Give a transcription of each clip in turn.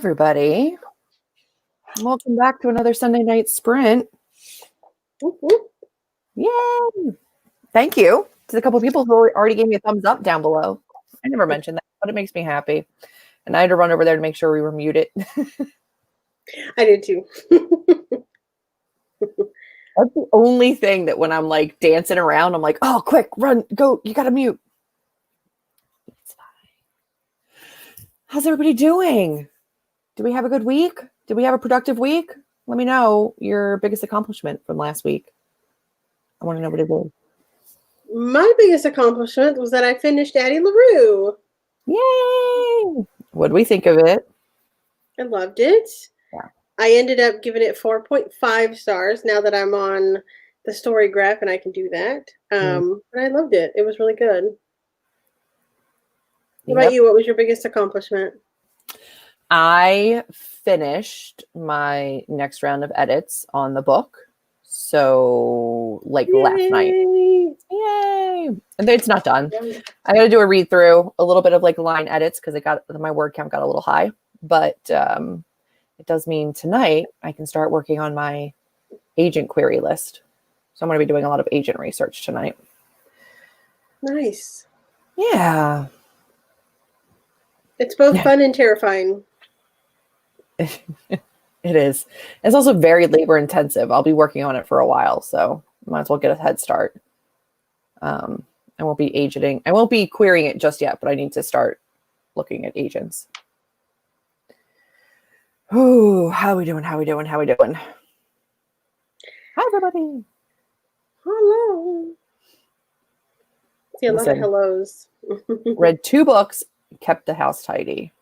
everybody. Welcome back to another Sunday night sprint. Woo-hoo. Yay! Thank you to the couple of people who already gave me a thumbs up down below. I never mentioned that, but it makes me happy. And I had to run over there to make sure we were muted. I did too. That's the only thing that when I'm like dancing around, I'm like, oh, quick, run, go, you got to mute. It's fine. How's everybody doing? Did we have a good week? Did we have a productive week? Let me know your biggest accomplishment from last week. I want to know what it is. My biggest accomplishment was that I finished Addie LaRue. Yay! What do we think of it? I loved it. Yeah. I ended up giving it 4.5 stars now that I'm on the story graph and I can do that. But I loved it. It was really good. What about you? What was your biggest accomplishment? I finished my next round of edits on the book. So, like last night. Yay! And it's not done. I got to do a read through, a little bit of like line edits because my word count got a little high. But it does mean tonight I can start working on my agent query list. So I'm going to be doing a lot of agent research tonight. Nice. Yeah. It's both fun and terrifying. It is. It's also very labor intensive. I'll be working on it for a while, so might as well get a head start. I won't be agenting. I won't be querying it just yet, but I need to start looking at agents. Ooh, how we doing? How we doing? How we doing? Hi, everybody. Hello. See a lot of hellos. Read 2 books, kept the house tidy.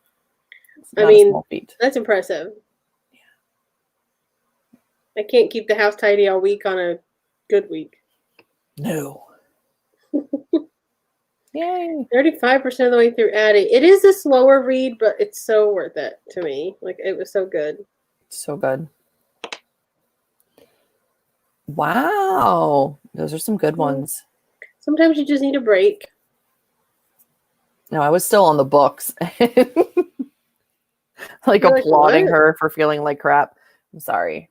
I mean, that's impressive. I can't keep the house tidy all week on a good week. No. Yay. 35% of the way through Addie. It is a slower read, but it's so worth it to me. Like, it was so good. So good. Wow. Those are some good ones. Sometimes you just need a break. No, I was still on the books. Like applauding her for feeling like crap. I'm sorry.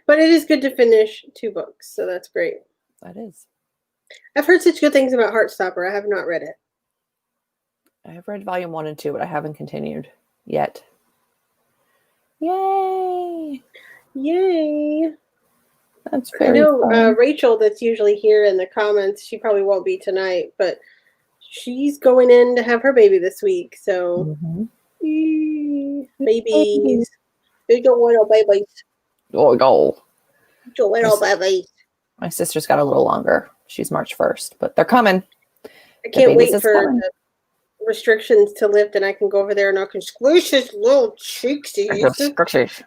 But it is good to finish 2 books, so that's great. That is. I've heard such good things about Heartstopper. I have not read it. I have read volume 1 and 2, but I haven't continued yet. Yay! Yay! That's very I know fun. Rachel, that's usually here in the comments, she probably won't be tonight, but she's going in to have her baby this week, so babies. Big old little babies. Oh, no. Big old little babies. My sister's got a little longer. She's March 1st, but they're coming. I can't wait for the restrictions to lift and I can go over there and I can squish his little cheeksies.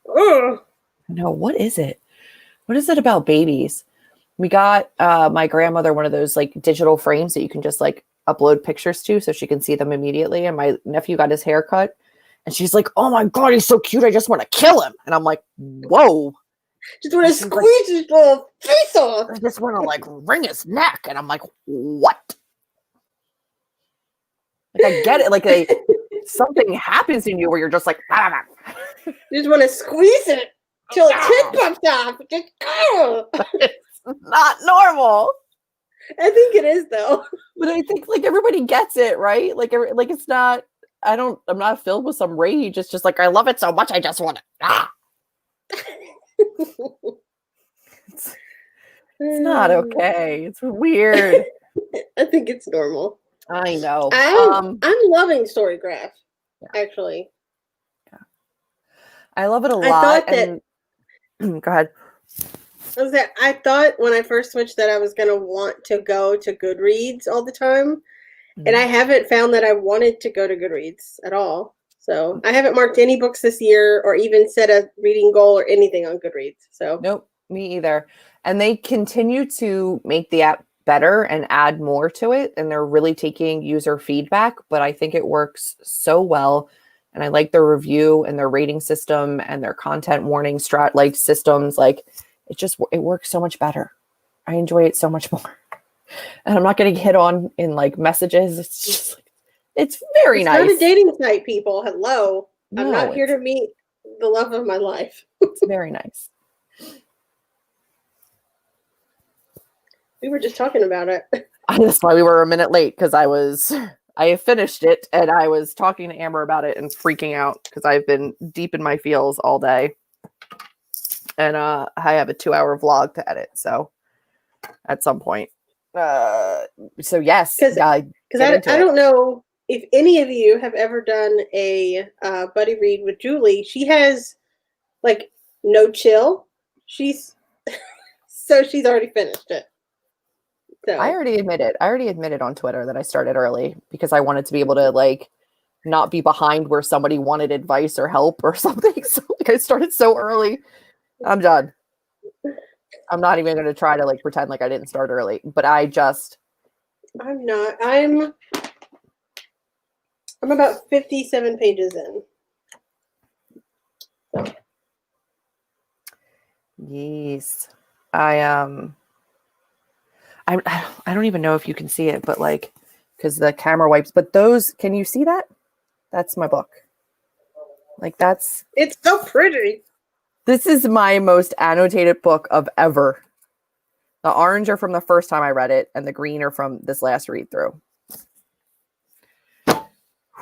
Oh. No, what is it? What is it about babies? We got my grandmother one of those like digital frames that you can just like upload pictures to so she can see them immediately. And my nephew got his hair cut and she's like, oh my God, he's so cute. I just want to kill him. And I'm like, whoa. Just want to squeeze his little face off. I just want to like wring his neck. And I'm like, what? Like I get it. Like something happens in you where you're just like, You just want to squeeze it till a tip pops off. Just go. It's not normal. I think it is though. But I think like everybody gets it, right? Like it's not. I'm not filled with some rage. It's just like I love it so much. I just want it. It's not okay. It's weird. I think it's normal. I know. I'm loving Storygraph, actually. Yeah. I love it a lot. Go ahead. I thought when I first switched that I was going to want to go to Goodreads all the time. And I haven't found that I wanted to go to Goodreads at all. So I haven't marked any books this year or even set a reading goal or anything on Goodreads. So nope, me either. And they continue to make the app better and add more to it. And they're really taking user feedback, but I think it works so well. And I like their review and their rating system and their content warning systems. Like it works so much better. I enjoy it so much more. And I'm not getting hit on in like messages. It's just like It's very It's nice. not a dating site, people. Hello. No, I'm not here to meet the love of my life. It's very nice. We were just talking about it. That's why we were a minute late, because I finished it and I was talking to Amber about it and freaking out because I've been deep in my feels all day. And I have a 2-hour vlog to edit, so at some point. So yes, Because I don't know if any of you have ever done a buddy read with Julie. She has like no chill. She's she's already finished it. So I already admitted on Twitter that I started early because I wanted to be able to like not be behind where somebody wanted advice or help or something. So like I started so early. I'm done. I'm not even going to try to like pretend like I didn't start early, but I'm not. I'm about 57 pages in. So. Yes. I don't even know if you can see it, but like, because the camera wipes, but those, can you see that? That's my book. Like it's so pretty. This is my most annotated book of ever. The orange are from the first time I read it, and the green are from this last read through.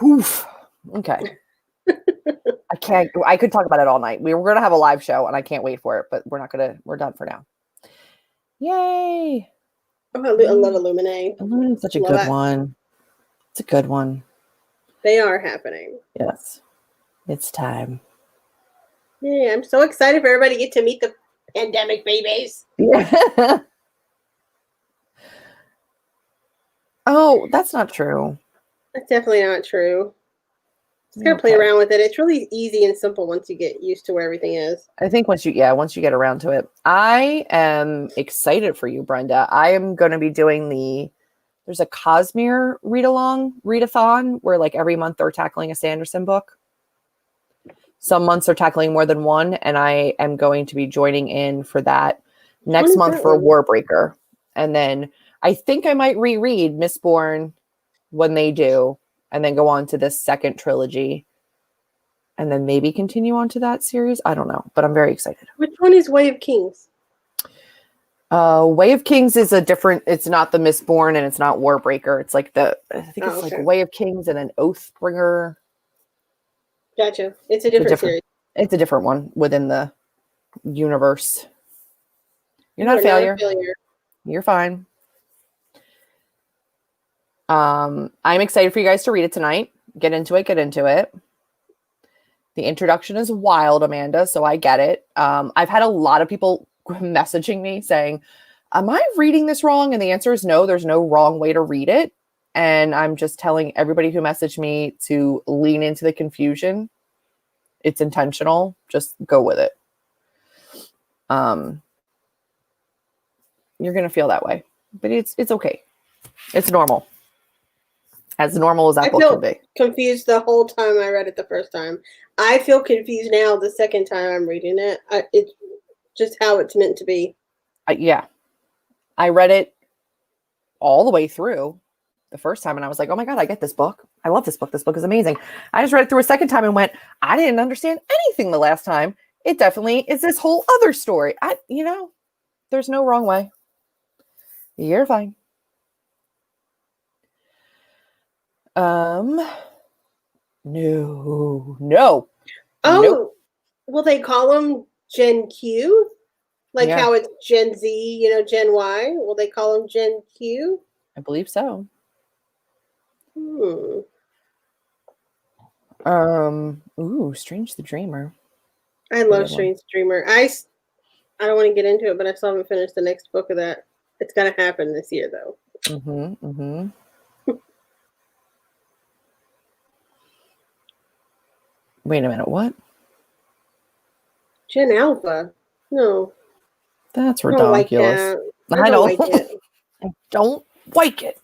Oof. Okay. I could talk about it all night. We were going to have a live show and I can't wait for it, but we're done for now. Yay. Oh, I love Illuminae. Illuminae's such a good one. It's a good one. They are happening. Yes. It's time. Yeah, I'm so excited for everybody to get to meet the pandemic babies. Yeah. Oh, that's not true. That's definitely not true. Just gotta play around with it. It's really easy and simple once you get used to where everything is. I think once you get around to it. I am excited for you, Brenda. I am going to be doing there's a Cosmere readathon where like every month they're tackling a Sanderson book. Some months are tackling more than one, and I am going to be joining in for that next month for Warbreaker. And then I think I might reread Mistborn when they do, and then go on to this second trilogy, and then maybe continue on to that series. I don't know, but I'm very excited. Which one is Way of Kings? Way of Kings is a different, it's not the Mistborn and it's not Warbreaker. It's like like Way of Kings and then Oathbringer. Gotcha. It's a different series. It's a different one within the universe. You're not a failure. You're fine. I'm excited for you guys to read it tonight. Get into it. The introduction is wild, Amanda, so I get it. I've had a lot of people messaging me saying, am I reading this wrong? And the answer is no, there's no wrong way to read it. And I'm just telling everybody who messaged me to lean into the confusion. It's intentional. Just go with it. You're going to feel that way, but it's okay. It's normal. As normal as that book can be. I felt confused the whole time I read it the first time. I feel confused now the second time I'm reading it. It's just how it's meant to be. Yeah. I read it all the way through the first time and I was like, oh my God, I get this book. I love this book. This book is amazing. I just read it through a second time and went, I didn't understand anything the last time. It definitely is this whole other story. There's no wrong way. You're fine. No. Oh, nope. Will they call them Gen Q? Like how it's Gen Z, Gen Y? Will they call them Gen Q? I believe so. Strange the Dreamer. I love Strange the Dreamer. I don't want to get into it, but I still haven't finished the next book of that. It's gonna happen this year though. Wait a minute, what? Gen Alpha? No. That's ridiculous. I don't like it. I don't like it.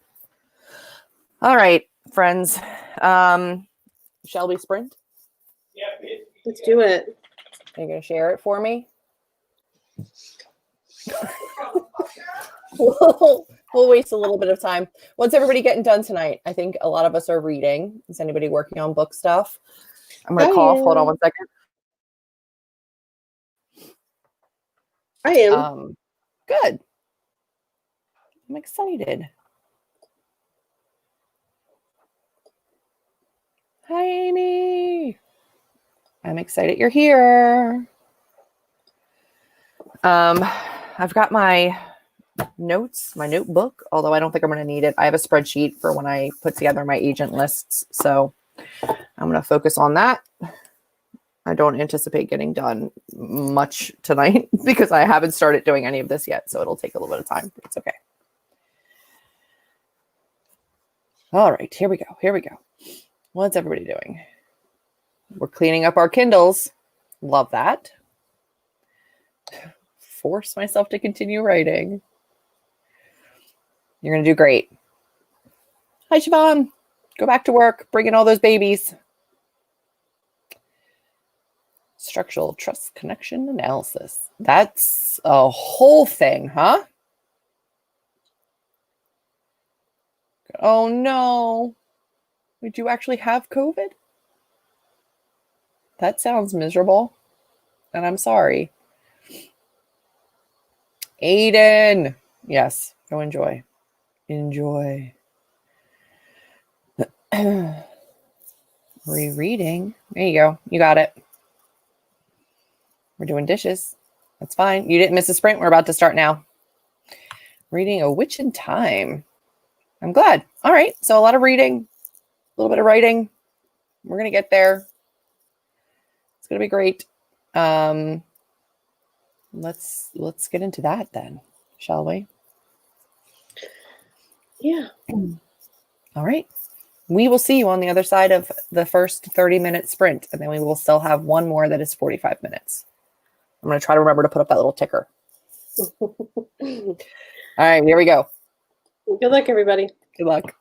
All right, friends. Shall we sprint? Yeah, let's do it. Are you going to share it for me? We'll waste a little bit of time. What's everybody getting done tonight? I think a lot of us are reading. Is anybody working on book stuff? I'm going to cough. Hold on one second. I am. Good. I'm excited. Hi, Amy. I'm excited you're here. I've got my notes, my notebook, although I don't think I'm going to need it. I have a spreadsheet for when I put together my agent lists. So I'm going to focus on that. I don't anticipate getting done much tonight because I haven't started doing any of this yet. So it'll take a little bit of time. But it's okay. All right, here we go. Here we go. What's everybody doing? We're cleaning up our Kindles. Love that. Force myself to continue writing. You're going to do great. Hi, Siobhan. Go back to work. Bring in all those babies. Structural trust connection analysis. That's a whole thing, huh? Oh, no. Did you actually have COVID? That sounds miserable. And I'm sorry. Aiden. Yes, go enjoy. Enjoy. Rereading. There you go. You got it. We're doing dishes. That's fine. You didn't miss a sprint. We're about to start now. Reading A Witch in Time. I'm glad. All right. So a lot of reading, a little bit of writing. We're going to get there. It's going to be great. Let's get into that then, shall we? Yeah. All right. We will see you on the other side of the first 30-minute sprint, and then we will still have one more that is 45 minutes. I'm going to try to remember to put up that little ticker. All right, here we go. Good luck, everybody. Good luck.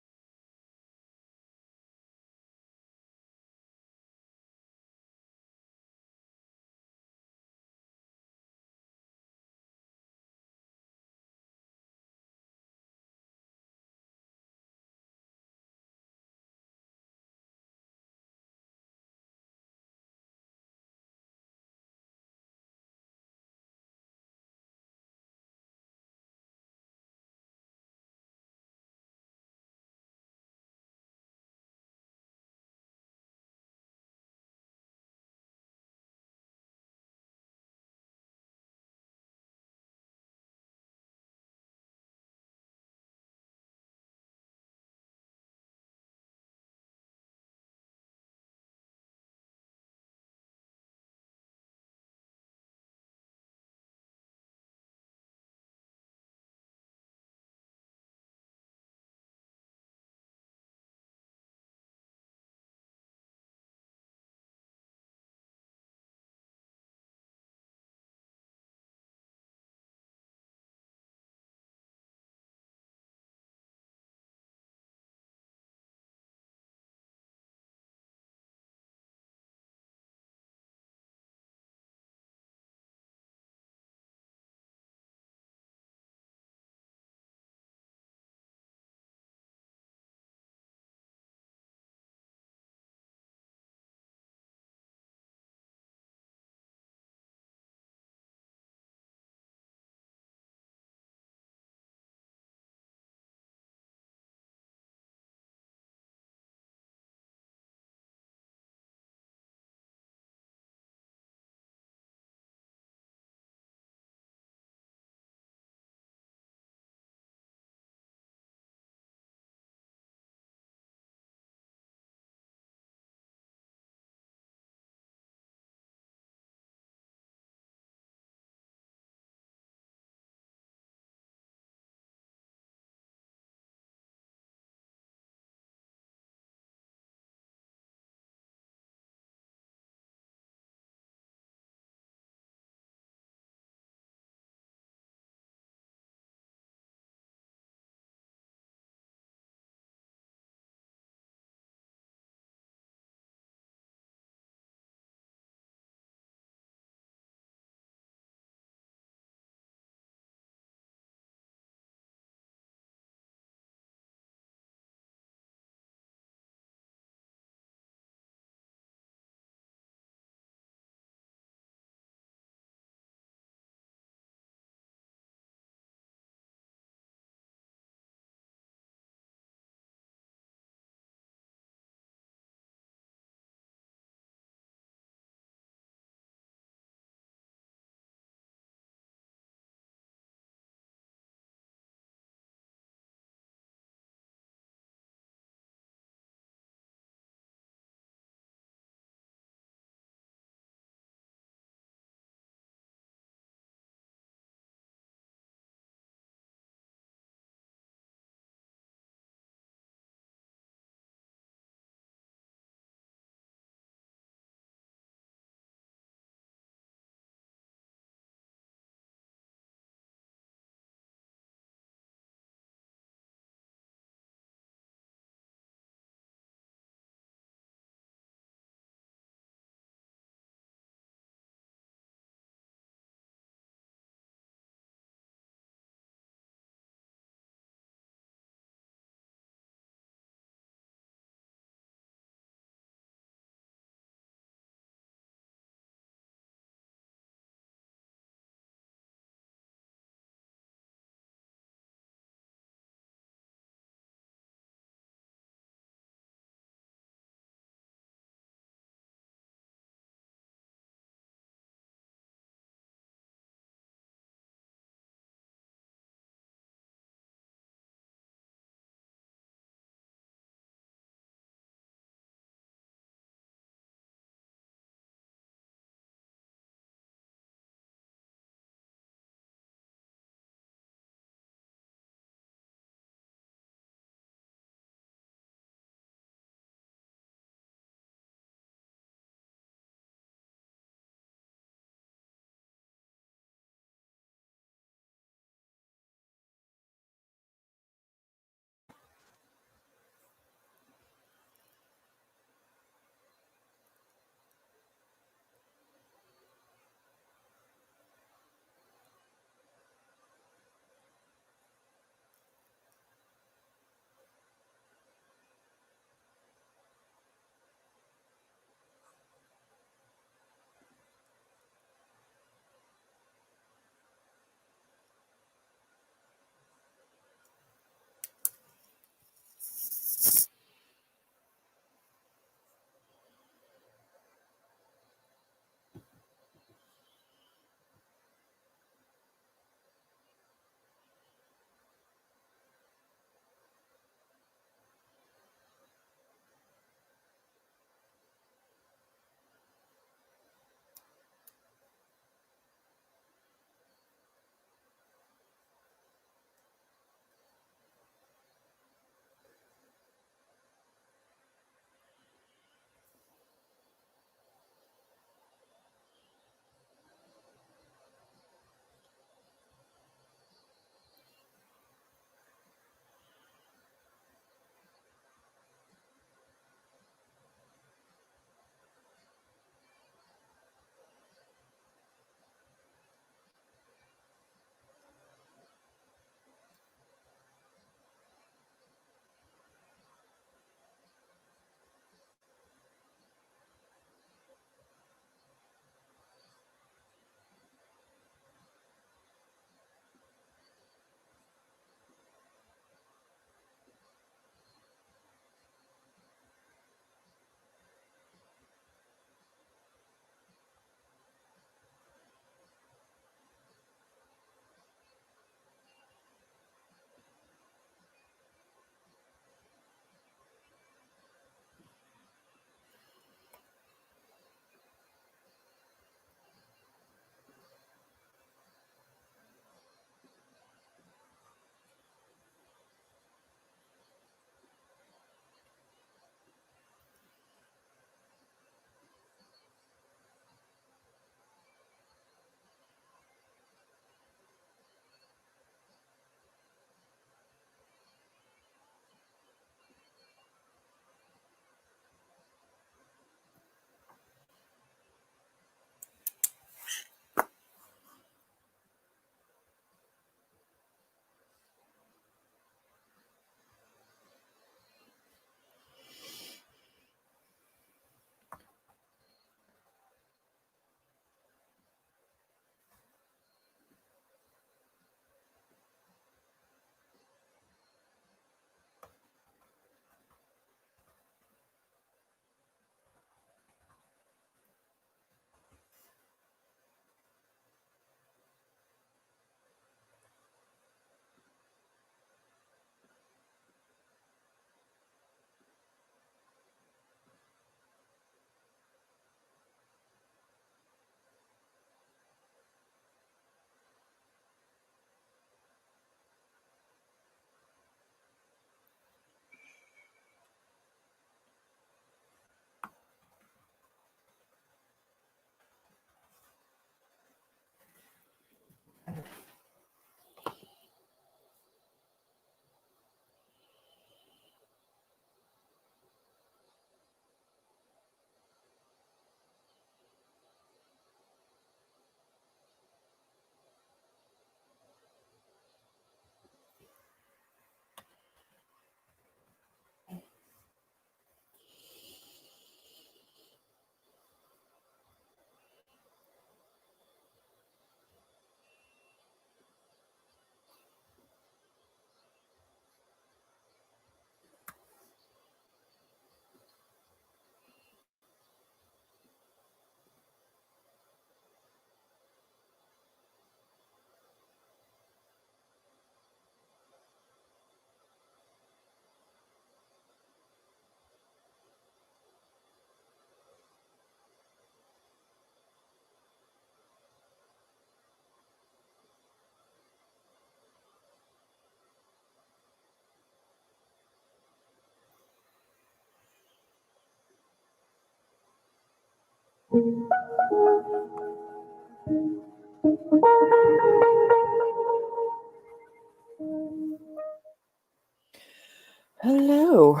Hello.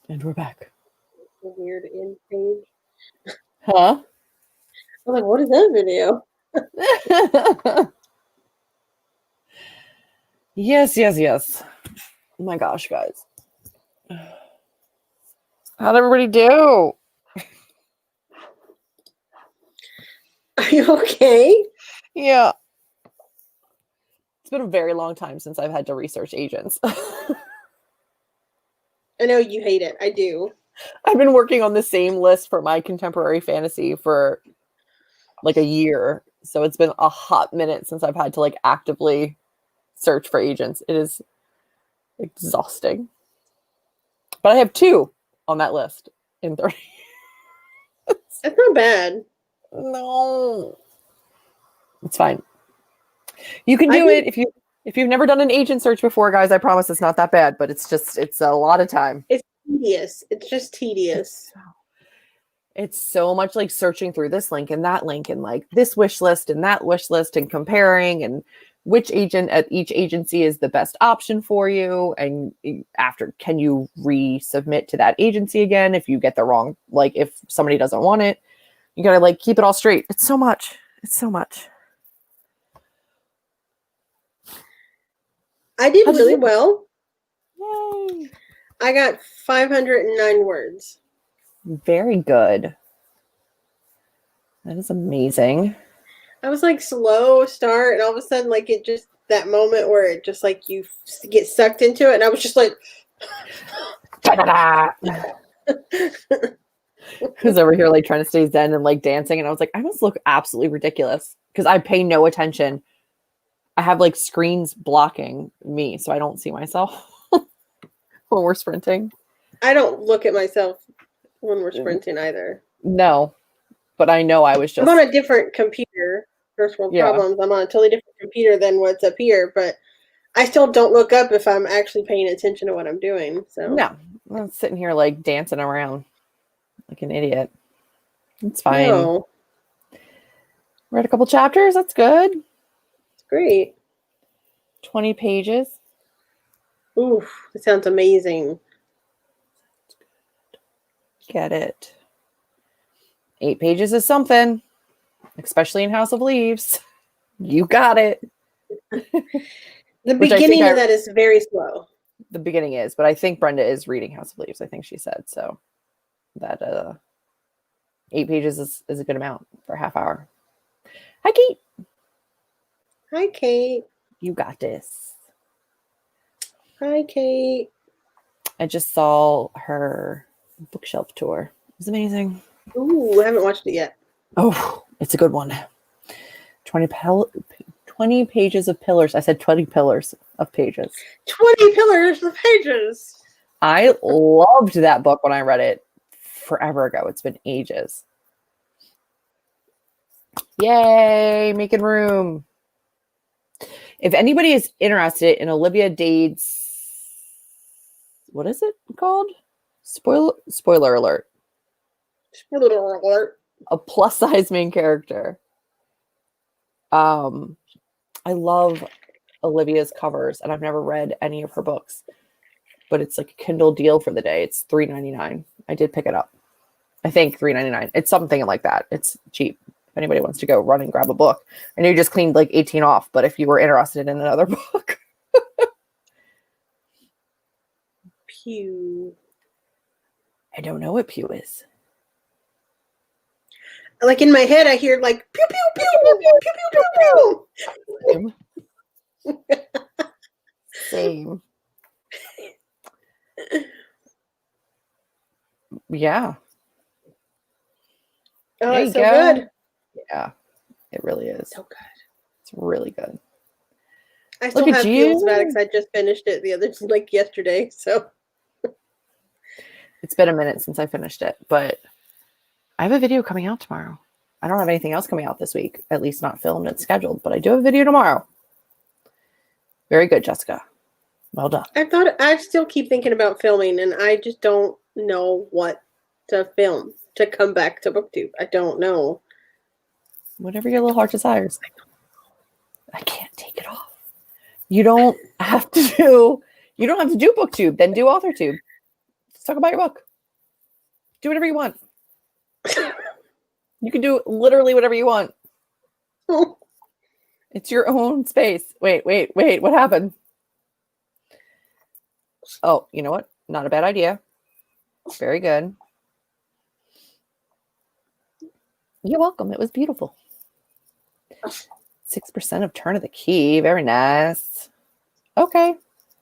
And we're back. A weird end page. Huh? I'm like, what is that video? Yes. Oh my gosh, guys. How'd everybody do? Are you okay? Yeah. It's been a very long time since I've had to research agents. I know you hate it. I do. I've been working on the same list for my contemporary fantasy for like a year. So it's been a hot minute since I've had to like actively search for agents. It is exhausting. But I have 2 on that list in 30. That's not bad. No. It's fine. You can do it if you've never done an agent search before, guys. I promise it's not that bad, but it's a lot of time. It's tedious. It's just tedious. It's so much like searching through this link and that link and like this wish list and that wish list and comparing and which agent at each agency is the best option for you. And after, can you resubmit to that agency again if you get the wrong, like if somebody doesn't want it, you gotta like keep it all straight. It's so much. It's so much. I did really well. Yay. I got 509 words. Very good. That is amazing. I was like slow start, and all of a sudden, like it just that moment where it just like you get sucked into it, and I was just like, who's over here like trying to stay zen and like dancing, and I was like, I must look absolutely ridiculous because I pay no attention. I have like screens blocking me, so I don't see myself when we're sprinting. I don't look at myself when we're sprinting either. No, but I know I was just. I'm on a different computer. First world problems. I'm on a totally different computer than what's up here, but I still don't look up if I'm actually paying attention to what I'm doing. So no, I'm sitting here like dancing around like an idiot. It's fine. No. Read a couple chapters. That's good. It's great. 20 pages. Oof, that sounds amazing. Get it. 8 pages is something, especially in House of Leaves. You got it. The beginning of that is very slow. The beginning is, but I think Brenda is reading House of Leaves. I think she said so. That 8 pages is a good amount for a half hour. Hi, Kate. Hi, Kate. You got this. Hi, Kate. I just saw her bookshelf tour. It was amazing. Ooh, I haven't watched it yet. Oh, it's a good one. 20 pages of pillars. I said 20 pillars of pages. 20 pillars of pages. I loved that book when I read it forever ago. It's been ages. Yay, making room. If anybody is interested in Olivia Dade's, what is it called? Spoiler alert. Spoiler alert. A plus size main character. I love Olivia's covers, and I've never read any of her books, but it's like a Kindle deal for the day. It's $3.99. I did pick it up. I think $3.99. It's something like that. It's cheap. If anybody wants to go run and grab a book. I know you just cleaned like 18 off, but if you were interested in another book. Pew. I don't know what pew is. Like in my head, I hear like pew pew pew pew pew pew pew pew. Same. Yeah. Oh, it's so good. Yeah, it really is. So good. It's really good. I still have feels about it because I just finished it yesterday. So it's been a minute since I finished it, but I have a video coming out tomorrow. I don't have anything else coming out this week, at least not filmed and scheduled, but I do have a video tomorrow. Very good, Jessica. Well done. I still keep thinking about filming, and I just don't know what to film to come back to BookTube. I don't know. Whatever your little heart desires. I can't take it off. You don't have to do BookTube, then do AuthorTube. Let's talk about your book. Do whatever you want. You can do literally whatever you want. It's your own space. Wait. What happened? Oh, you know what? Not a bad idea. Very good. You're welcome. It was beautiful. 6% of Turn of the Key. Very nice. Okay.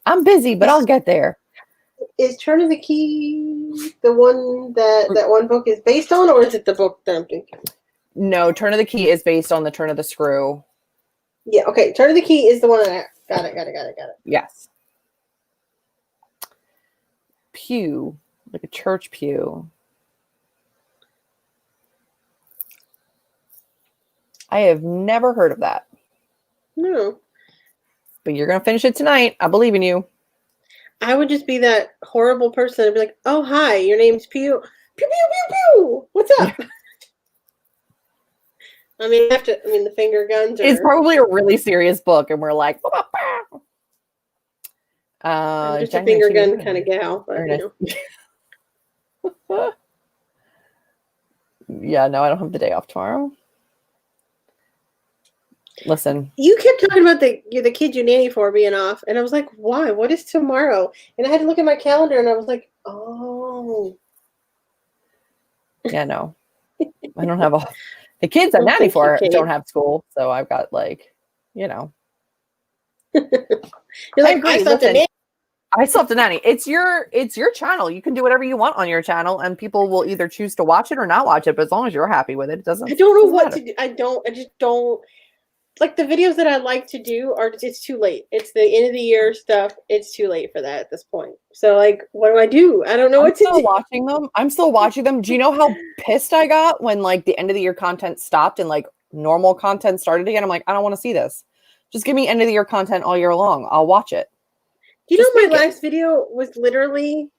I'm busy, but I'll get there. Is Turn of the Key the one that one book is based on, or is it the book that I'm thinking? No, Turn of the Key is based on the Turn of the Screw. Yeah, okay. Turn of the Key is the one that got it. Yes. Pew, like a church pew. I have never heard of that. No. But you're going to finish it tonight. I believe in you. I would just be that horrible person and be like, oh, hi, your name's Pew. Pew, pew, pew, pew. What's up? I mean, the finger guns are... It's probably a really serious book, and we're like... I'm just a finger gun kind of gal, but, Yeah, no, I don't have the day off tomorrow. Listen. You kept talking about the kid you nanny for being off, and I was like, why? What is tomorrow? And I had to look at my calendar, and I was like, oh. Yeah, no. I don't have the kids I'm nanny for don't have school, so I've got You're like, I still have to nanny. It's your channel. You can do whatever you want on your channel, and people will either choose to watch it or not watch it. But as long as you're happy with it, it doesn't. I don't know what to do. I just don't like the videos that I like to do. It's too late. It's the end of the year stuff. It's too late for that at this point. So what do? I don't know what to do. I'm still watching them. Do you know how pissed I got when the end of the year content stopped and normal content started again? I'm like, I don't want to see this. Just give me end of the year content all year long. I'll watch it. You know, my last video was literally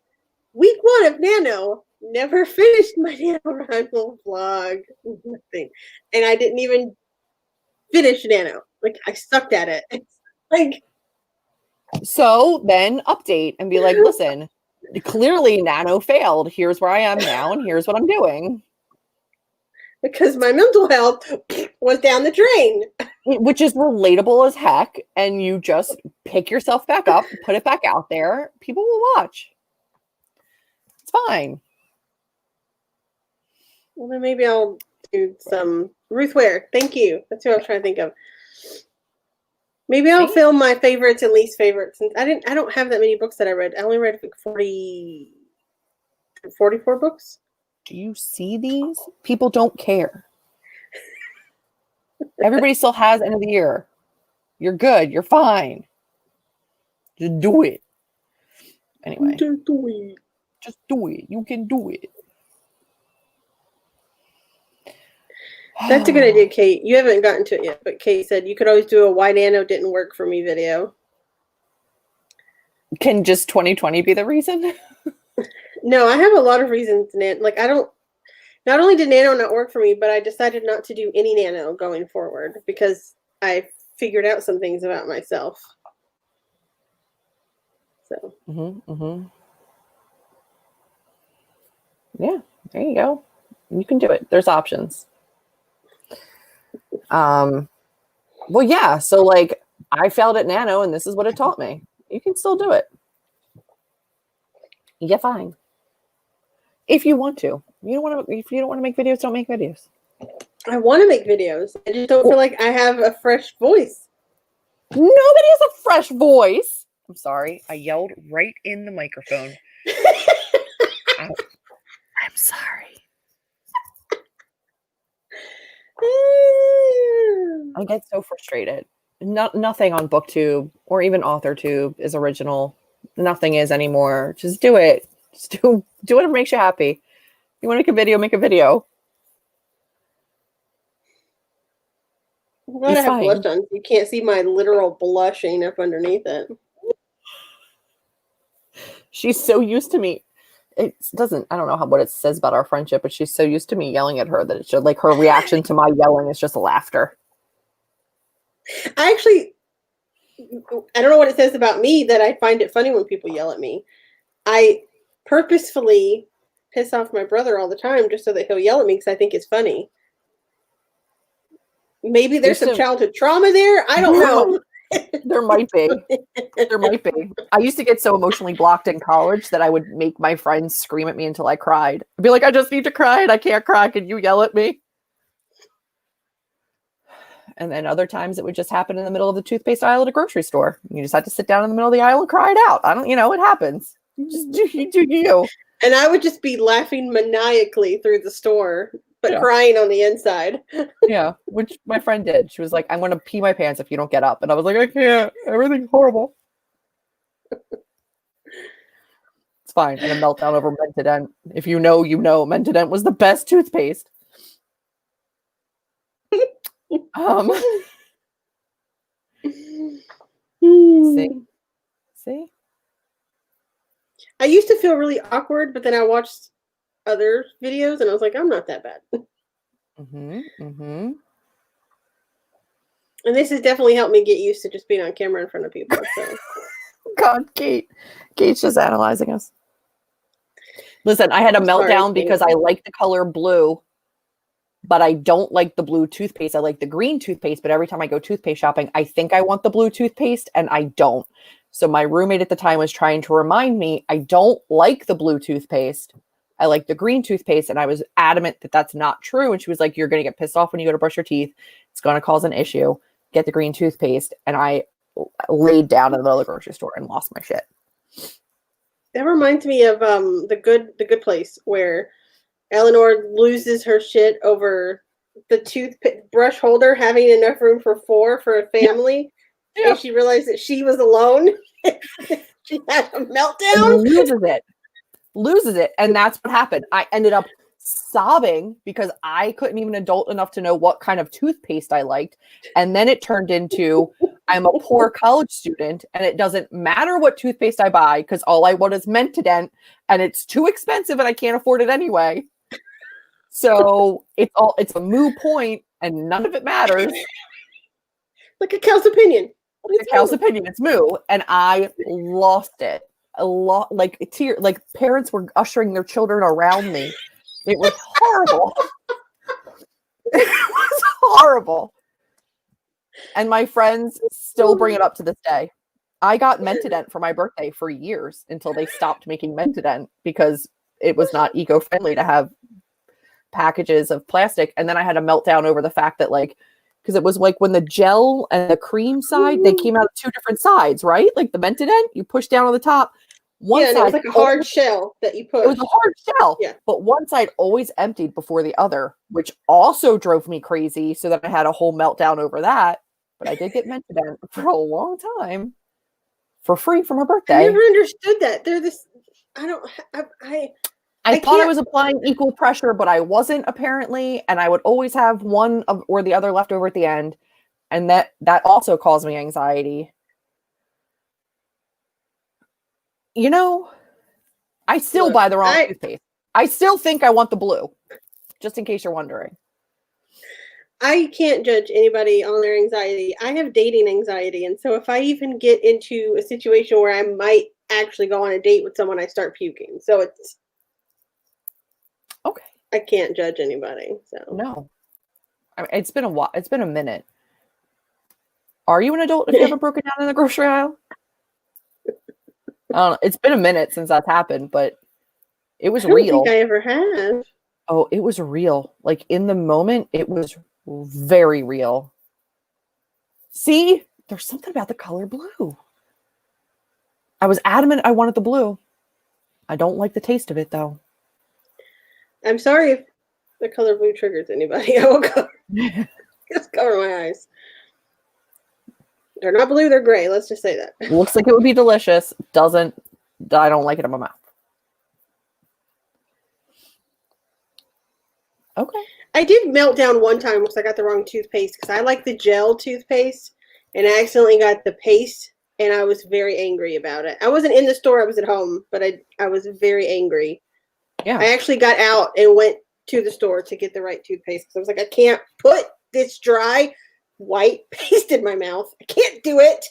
week 1 of Nano. Never finished my NaNoWriMo vlog. Nothing. And I didn't even finish Nano. I sucked at it. So then update and be like, listen, clearly Nano failed. Here's where I am now, and here's what I'm doing. Because my mental health was down the drain. Which is relatable as heck, and you just pick yourself back up, put it back out there. People will watch. It's fine. Well, then maybe I'll do some Ruth Ware. Thank you. That's what I was trying to think of. Maybe I'll film my favorites and least favorites. Since I don't have that many books that I read. I only read 44 books. Do you see these? People don't care. Everybody still has end of the year. You're good. You're fine. Just do it. Anyway. Just do it. Just do it. You can do it. That's a good idea, Kate. You haven't gotten to it yet, but Kate said you could always do a why Nano didn't work for me video. Can just 2020 be the reason? No, I have a lot of reasons. Not only did Nano not work for me, but I decided not to do any Nano going forward because I figured out some things about myself. So. Yeah, there you go. You can do it. There's options. Well, yeah. So I failed at Nano, and this is what it taught me. You can still do it. Yeah, fine. If you want to. If you don't want to make videos, don't make videos. I want to make videos. I just don't feel like I have a fresh voice. Nobody has a fresh voice. I'm sorry. I yelled right in the microphone. I'm sorry. I get so frustrated. Nothing on BookTube or even AuthorTube is original. Nothing is anymore. Just do it. Just do whatever makes you happy. You want to make a video, make a video. I'm glad I have blush on. You can't see my literal blushing up underneath it. She's so used to me. it doesn't, I don't know what it says about our friendship, but she's so used to me yelling at her that it should, like, her reaction to my yelling is just laughter. I don't know what it says about me that I find it funny when people yell at me. I purposefully piss off my brother all the time just so that he'll yell at me because I think it's funny. Maybe there's some childhood trauma there. I don't know. There might be. There might be. I used to get so emotionally blocked in college that I would make my friends scream at me until I cried. I'd be like, I just need to cry and I can't cry. Can you yell at me? And then other times it would just happen in the middle of the toothpaste aisle at a grocery store. You just had to sit down in the middle of the aisle and cry it out. I don't, it happens. You just do you. And I would just be laughing maniacally through the store, but crying on the inside. Yeah, which my friend did. She was like, I'm going to pee my pants if you don't get up. And I was like, I can't. Everything's horrible. It's fine. And a meltdown over Mentadent. If you know, Mentadent was the best toothpaste. See? I used to feel really awkward, but then I watched other videos and I was like, I'm not that bad. And this has definitely helped me get used to just being on camera in front of people. So. God, Kate's just analyzing us. Listen, I had a meltdown because I like the color blue, but I don't like the blue toothpaste. I like the green toothpaste, but every time I go toothpaste shopping, I think I want the blue toothpaste and I don't. So my roommate at the time was trying to remind me, I don't like the blue toothpaste. I like the green toothpaste. And I was adamant that that's not true. And she was like, you're going to get pissed off when you go to brush your teeth. It's going to cause an issue. Get the green toothpaste. And I laid down in the middle of the grocery store and lost my shit. That reminds me of the good place where Eleanor loses her shit over the toothbrush holder having enough room for 4 for a family. Yeah. And she realized that she was alone. She had a meltdown. And loses it. And that's what happened. I ended up sobbing because I couldn't even adult enough to know what kind of toothpaste I liked. And then it turned into, I'm a poor college student and it doesn't matter what toothpaste I buy because all I want is Mentadent and it's too expensive and I can't afford it anyway. So it's a moot point and none of it matters. Like a cow's opinion. It's a cow's opinion. It's moo. And I lost it. Like parents were ushering their children around me. It was horrible. It was horrible. And my friends still bring it up to this day. I got Mentadent for my birthday for years until they stopped making Mentadent because it was not eco-friendly to have packages of plastic. And then I had a meltdown over the fact that because it was like when the gel and the cream side, they came out of 2 different sides, right? Like the Mentadent, you push down on the top. One side, it was like a hard shell that you put. It was a hard shell, but one side always emptied before the other, which also drove me crazy. So then I had a whole meltdown over that. But I did get Mentadent for a long time for free for my birthday. I never understood that. They're this. I thought I was applying equal pressure, but I wasn't apparently, and I would always have one or the other left over at the end, and that also caused me anxiety. I still buy the wrong toothpaste. I still think I want the blue, just in case you're wondering. I can't judge anybody on their anxiety. I have dating anxiety, and so if I even get into a situation where I might actually go on a date with someone, I start puking. So it's okay. I can't judge anybody. So no, it's been a while. It's been a minute. Are you an adult if you haven't broken down in the grocery aisle? I don't know. It's been a minute since that's happened, but it was real. I don't think I ever have. Oh, it was real. Like in the moment, it was very real. See, there's something about the color blue. I was adamant I wanted the blue. I don't like the taste of it though. I'm sorry if the color blue triggers anybody. I will just cover my eyes. They're not blue, they're gray. Let's just say that. Looks like it would be delicious. I don't like it in my mouth. Okay. I did melt down one time because I got the wrong toothpaste because I like the gel toothpaste and I accidentally got the paste and I was very angry about it. I wasn't in the store, I was at home, but I was very angry. Yeah. I actually got out and went to the store to get the right toothpaste because I was like, I can't put this dry white paste in my mouth. I can't do it.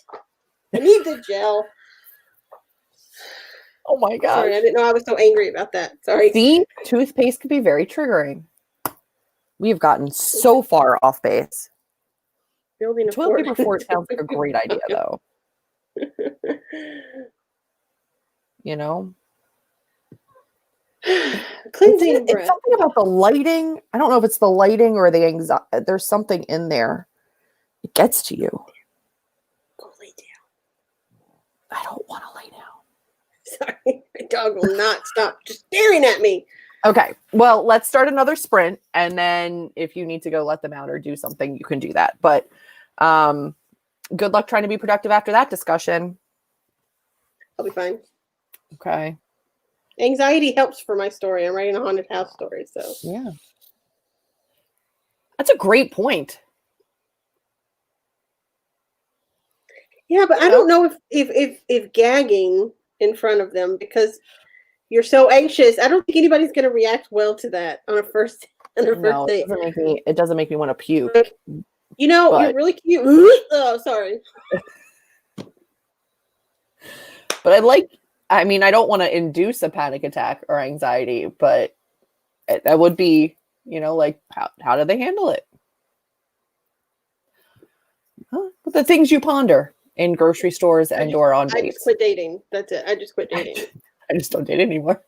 I need the gel. Oh my gosh. Sorry, I didn't know I was so angry about that. Sorry. See, toothpaste can be very triggering. We've gotten so far off base. Building a Toilet fort. paper fort sounds like a great idea, though. You know? Cleansing It's breath. something about the lighting. I don't know if it's the lighting or the anxiety. There's something in there. It gets to you. Go lay down. I don't want to lay down. Sorry, my dog will not stop just staring at me. Okay, well, let's start another sprint, and then if you need to go let them out or do something, you can do that. But good luck trying to be productive after that discussion. I'll be fine. Okay. Anxiety helps for my story. I'm writing a haunted house story, so yeah. That's a great point. Yeah, but I don't know if gagging in front of them because you're so anxious. I don't think anybody's going to react well to that on a first date. It doesn't make me want to puke. You know, you're really cute. Oh, sorry. But I mean, I don't want to induce a panic attack or anxiety, but that would be, like, how do they handle it? Huh? But the things you ponder in grocery stores or on dates. I just quit dating. That's it. I just quit dating. I just don't date anymore.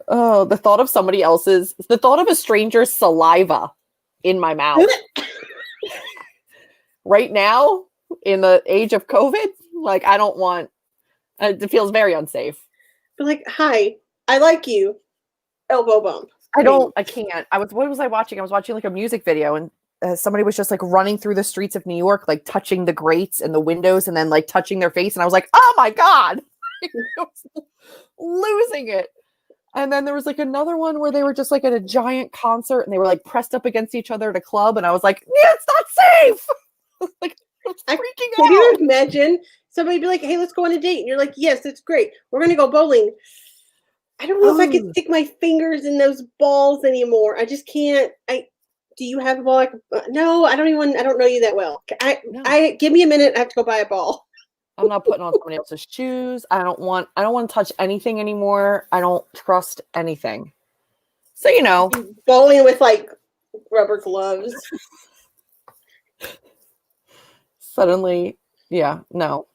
Oh, the thought of a stranger's saliva in my mouth right now in the age of COVID, like, I don't want, it feels very unsafe. But like, hi, I like you. Elbow bump. I can't. What was I watching? I was watching like a music video, and somebody was just like running through the streets of New York, like touching the grates and the windows and then like touching their face. And I was like, oh my God, I was losing it. And then there was like another one where they were just like at a giant concert and they were like pressed up against each other at a club. And I was like, yeah, it's not safe. Like, I was freaking out. Can you imagine somebody be like, hey, let's go on a date? And you're like, yes, it's great. We're going to go bowling. I don't know if I can stick my fingers in those balls anymore. I just can't. Do you have a ball? No, I don't know you that well. Give me a minute. I have to go buy a ball. I'm not putting on somebody else's shoes. I don't want to touch anything anymore. I don't trust anything. So, bowling with like rubber gloves. Suddenly, yeah, no.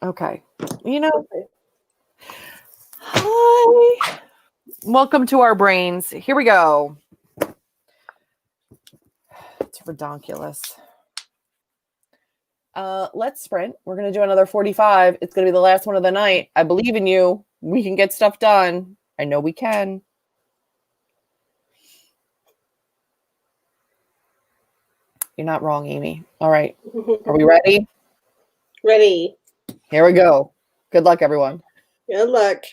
Okay. Hi. Welcome to our brains. Here we go. It's redonkulous. Let's sprint. We're going to do another 45. It's going to be the last one of the night. I believe in you. We can get stuff done. I know we can. You're not wrong, Amy. All right. Are we ready? Ready. Here we go. Good luck, everyone. Good luck.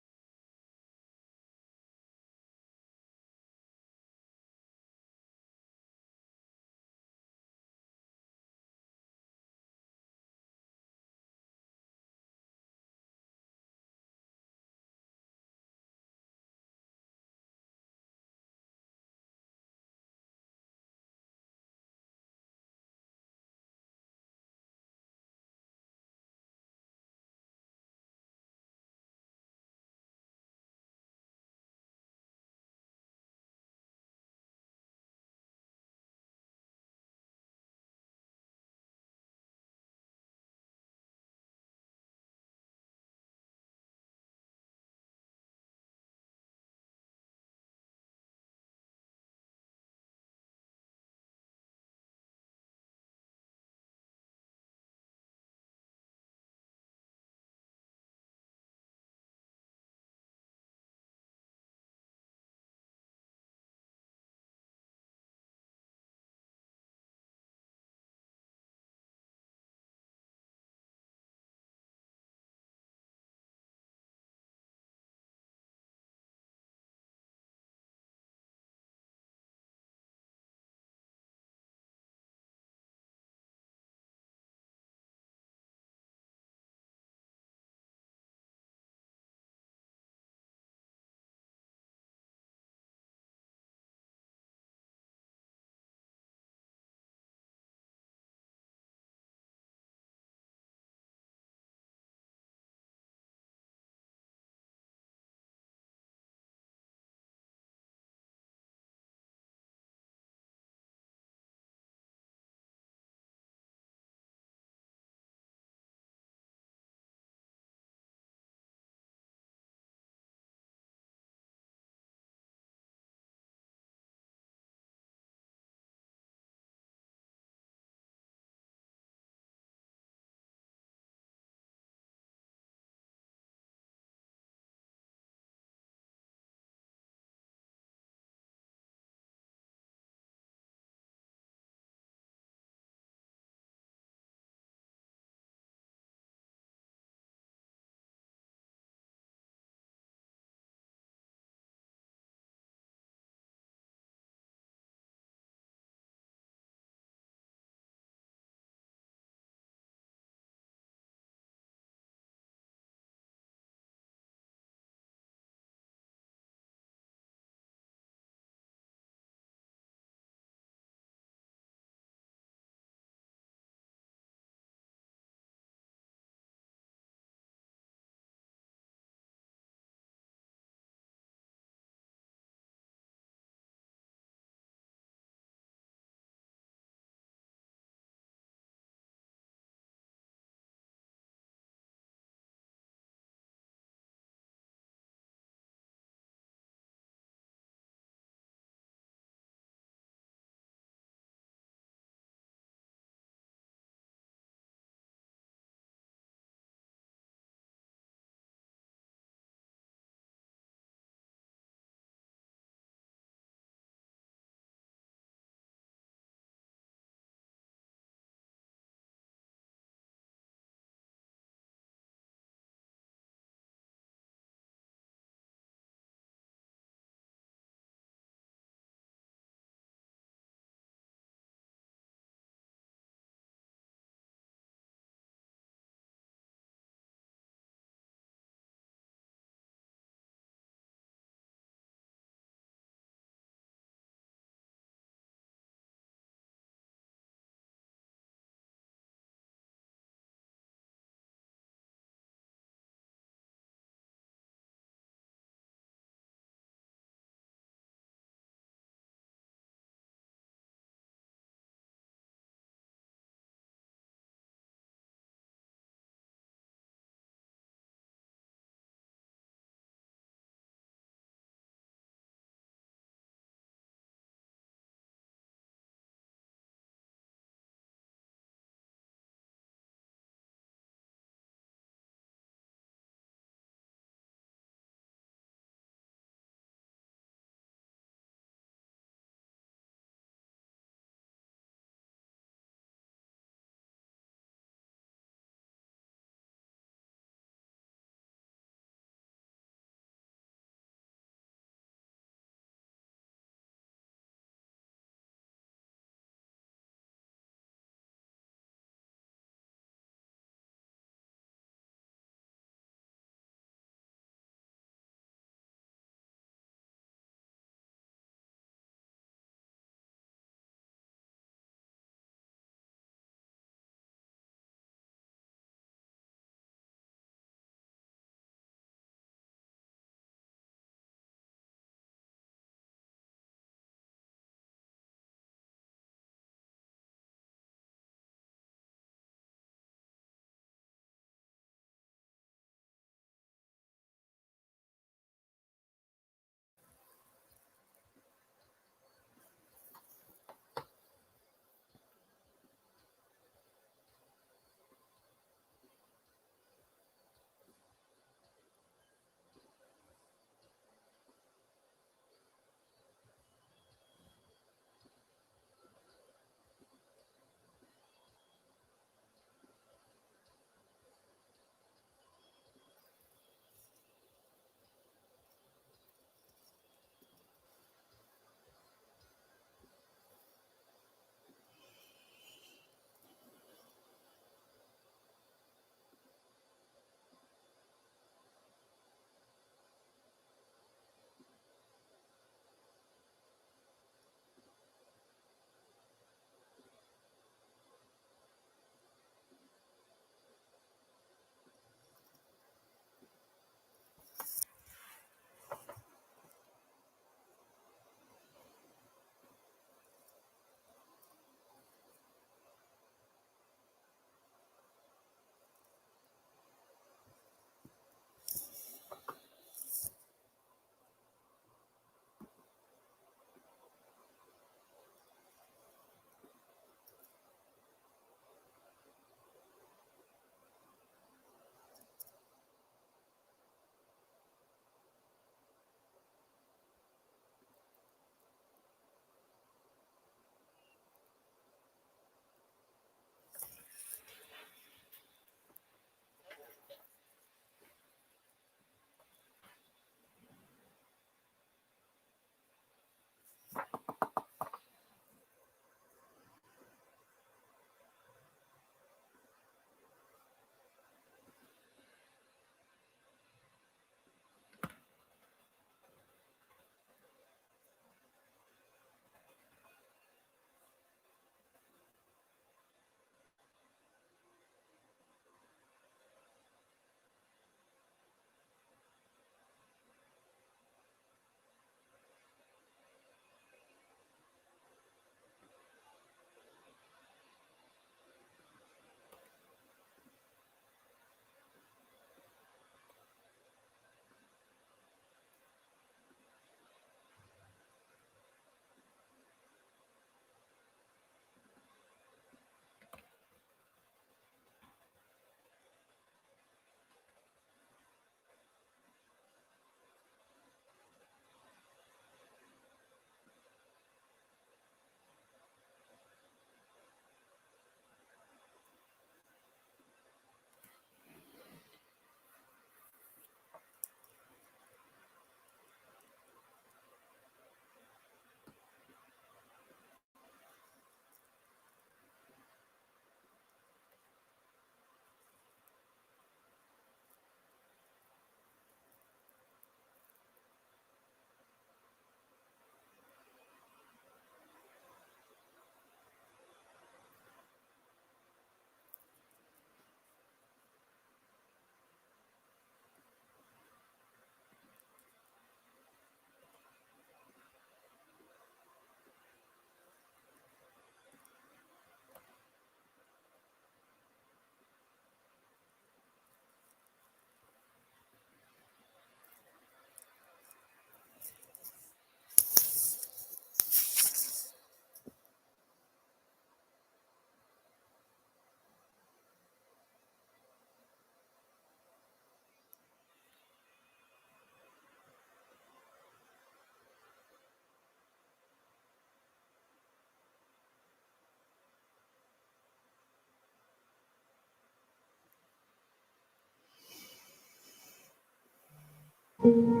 I'm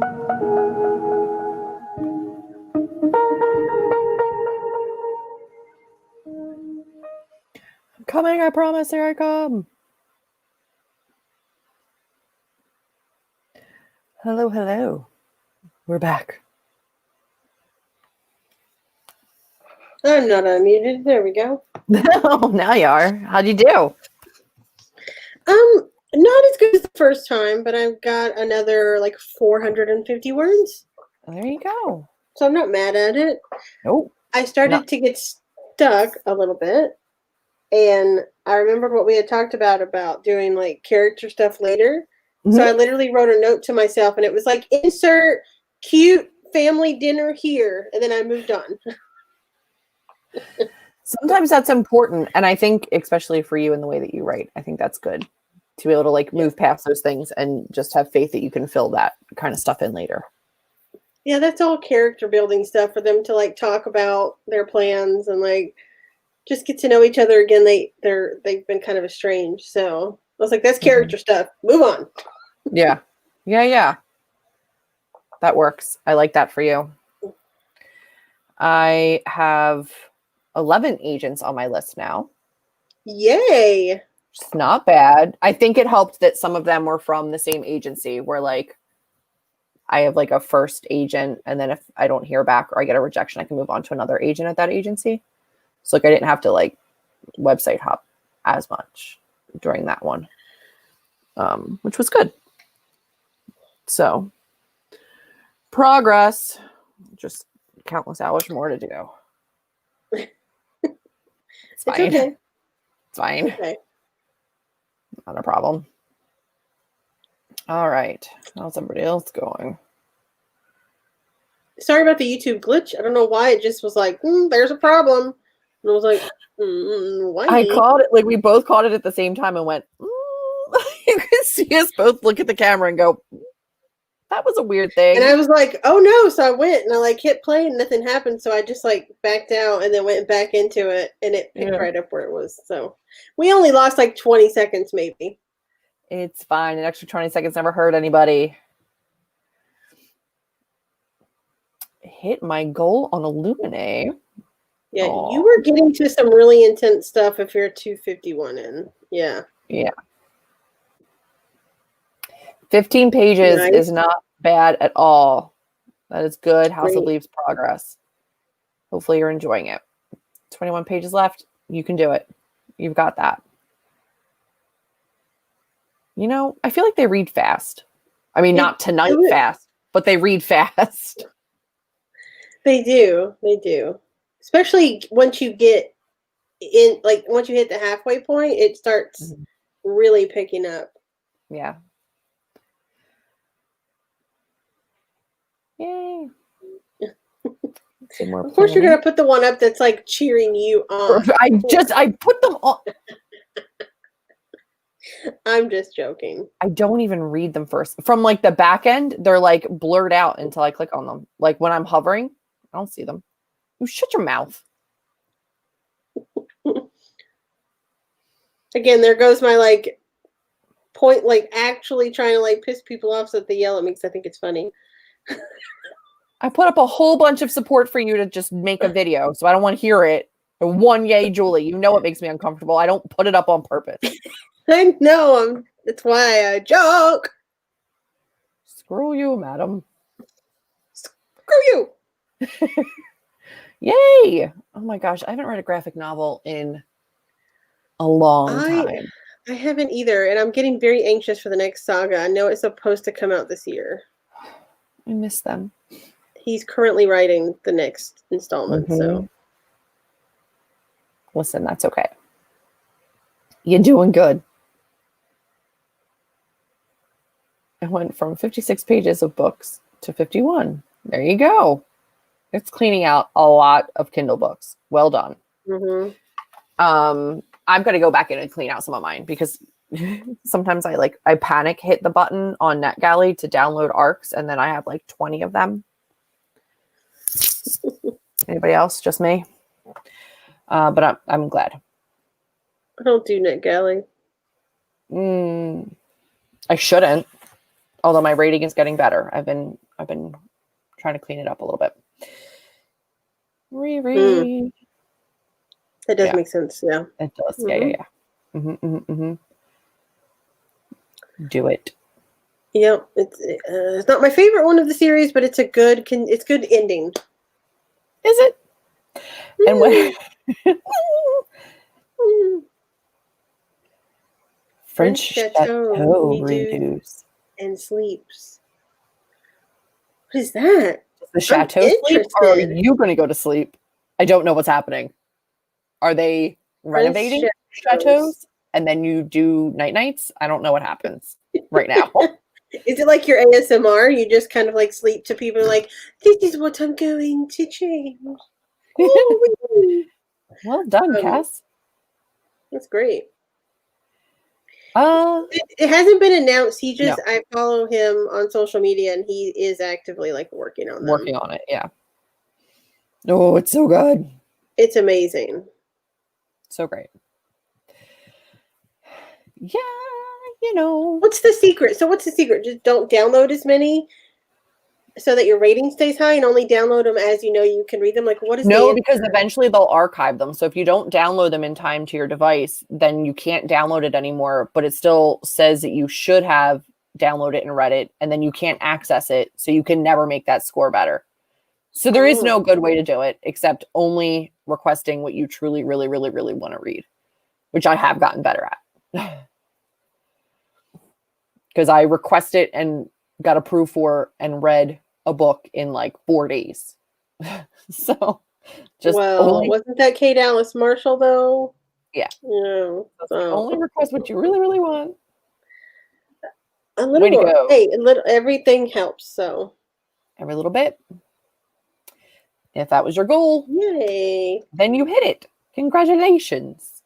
coming, I promise. Here I come. Hello, hello. We're back. I'm not unmuted. There we go. Oh, now you are. How'd you do? Not as good as the first time, but I've got another like 450 words. There you go. So I'm not mad at it. Nope. I started to get stuck a little bit. And I remembered what we had talked about doing like character stuff later. Mm-hmm. So I literally wrote a note to myself and it was like, insert cute family dinner here. And then I moved on. Sometimes that's important. And I think, especially for you in the way that you write, I think that's good to be able to like move past those things and just have faith that you can fill that kind of stuff in later. Yeah, that's all character building stuff for them to like talk about their plans and like just get to know each other again. They've been kind of estranged. So I was like, that's character stuff. Move on. Yeah. That works. I like that for you. I have 11 agents on my list now. Yay. It's not bad. I think it helped that some of them were from the same agency where like I have like a first agent, and then if I don't hear back or I get a rejection, I can move on to another agent at that agency. So like I didn't have to like website hop as much during that one, which was good. So progress, just countless hours more to do. It's fine. Okay. It's fine. Okay. Not a problem. All right. How's everybody else going? Sorry about the YouTube glitch. I don't know why it just was like, there's a problem. And I was like, why? I caught it, like we both caught it at the same time and went, you can see us both look at the camera and go, that was a weird thing. And I was like, oh no. So I went and I like hit play and nothing happened. So I just like backed out and then went back into it and it picked right up where it was. So we only lost like 20 seconds maybe. It's fine. An extra 20 seconds never hurt anybody. Hit my goal on Illumine. Yeah, you were getting to some really intense stuff if you're 251 in. Yeah. 15 pages is not bad at all. That is good. House of Leaves progress. Hopefully you're enjoying it. 21 pages left. You can do it. You've got that. You know, I feel like they read fast. I mean, not tonight fast, but they read fast. They do. Especially once you get in, like once you hit the halfway point, it starts really picking up. Yeah. Yay. Of course, you're going to put the one up that's like cheering you on. I put them on. I'm just joking. I don't even read them first. From like the back end, they're like blurred out until I click on them. Like when I'm hovering, I don't see them. You shut your mouth. Again, there goes my like point, like actually trying to like piss people off so that they yell at me because I think it's funny. I put up a whole bunch of support for you to just make a video, so I don't want to hear it. One yay, Julie. You know it makes me uncomfortable. I don't put it up on purpose. I know. That's why I joke. Screw you, madam. Screw you. Yay! Oh my gosh, I haven't read a graphic novel in a long time. I haven't either, and I'm getting very anxious for the next saga. I know it's supposed to come out this year. I miss them. He's currently writing the next installment, so. Listen, that's okay. You're doing good. I went from 56 pages of books to 51. There you go. It's cleaning out a lot of Kindle books. Well done. I'm going to go back in and clean out some of mine because sometimes I panic hit the button on NetGalley to download ARCs and then I have like 20 of them. Anybody else? Just me? But I'm glad. I don't do NetGalley. I shouldn't. Although my rating is getting better. I've been trying to clean it up a little bit. Riri. That does make sense. Yeah. It does. Yeah. Do it. Yeah, it's not my favorite one of the series, but it's good ending. Is it? And when French Chateau redos and sleeps. What is that? Does the chateau sleep, or are you going to go to sleep? I don't know what's happening. Are they renovating chateaus and then you do nights? I don't know what happens right now. Is it like your ASMR? You just kind of like sleep to people like, this is what I'm going to change. Well done, Cass. That's great. It hasn't been announced. I follow him on social media, and he is actively like working on it. Yeah. Oh, it's so good. It's amazing. So great. Yeah, What's the secret? So what's the secret? Just don't download as many so that your rating stays high, and only download them as you can read them. Like, what is because eventually they'll archive them. So if you don't download them in time to your device, then you can't download it anymore, but it still says that you should have downloaded it and read it, and then you can't access it, so you can never make that score better. So there is no good way to do it except only requesting what you truly, really, really, really want to read, which I have gotten better at. Because I requested and got approved for and read a book in like 4 days. So wasn't that Kate Alice Marshall though? Yeah. Only request what you really, really want. A little Way to more. go. Hey, everything helps. So every little bit. If that was your goal, yay! Then you hit it. Congratulations.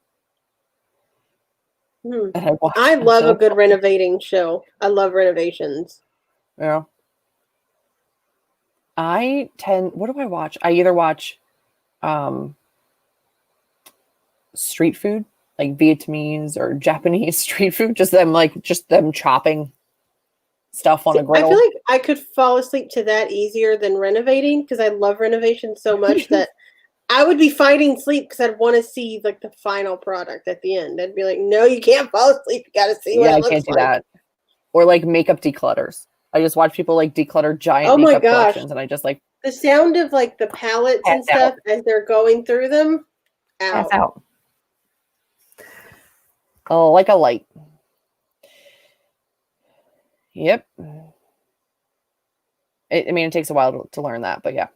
I love a good renovating show. I love renovations. Yeah. What do I watch? I either watch street food, like Vietnamese or Japanese street food, just them chopping stuff on a griddle. I feel like I could fall asleep to that easier than renovating because I love renovation so much that I would be fighting sleep because I'd want to see like the final product at the end. I'd be like, no, you can't fall asleep. You got to see what it looks like. I can't do that. Or like makeup declutters. I just watch people like declutter giant makeup collections, and I just like the sound of like the palettes and stuff as they're going through them. Pass out. Oh, like a light. Yep. It takes a while to learn that, but yeah.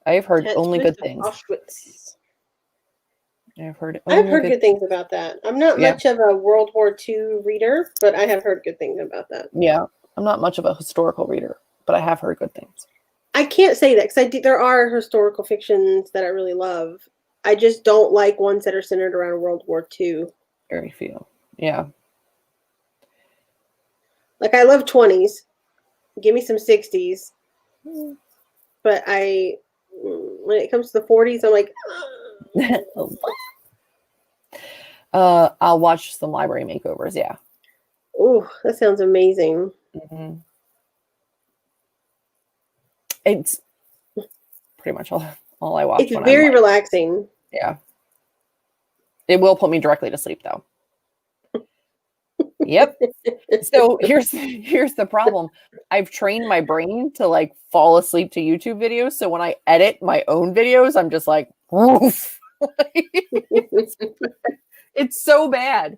I've heard only good things. I've heard good things about that. I'm not much of a World War II reader, but I have heard good things about that. Yeah. I'm not much of a historical reader, but I have heard good things. I can't say that because there are historical fictions that I really love. I just don't like ones that are centered around World War II. Very few. Yeah. Like, I love 20s. Give me some 60s. But when it comes to the 40s, I'm like, I'll watch some library makeovers. Yeah. Oh, that sounds amazing. Mm-hmm. It's pretty much all I watch. It's very relaxing. Yeah. It will put me directly to sleep, though. Yep. So here's the problem. I've trained my brain to like fall asleep to YouTube videos. So when I edit my own videos, I'm just like, woof. It's so bad.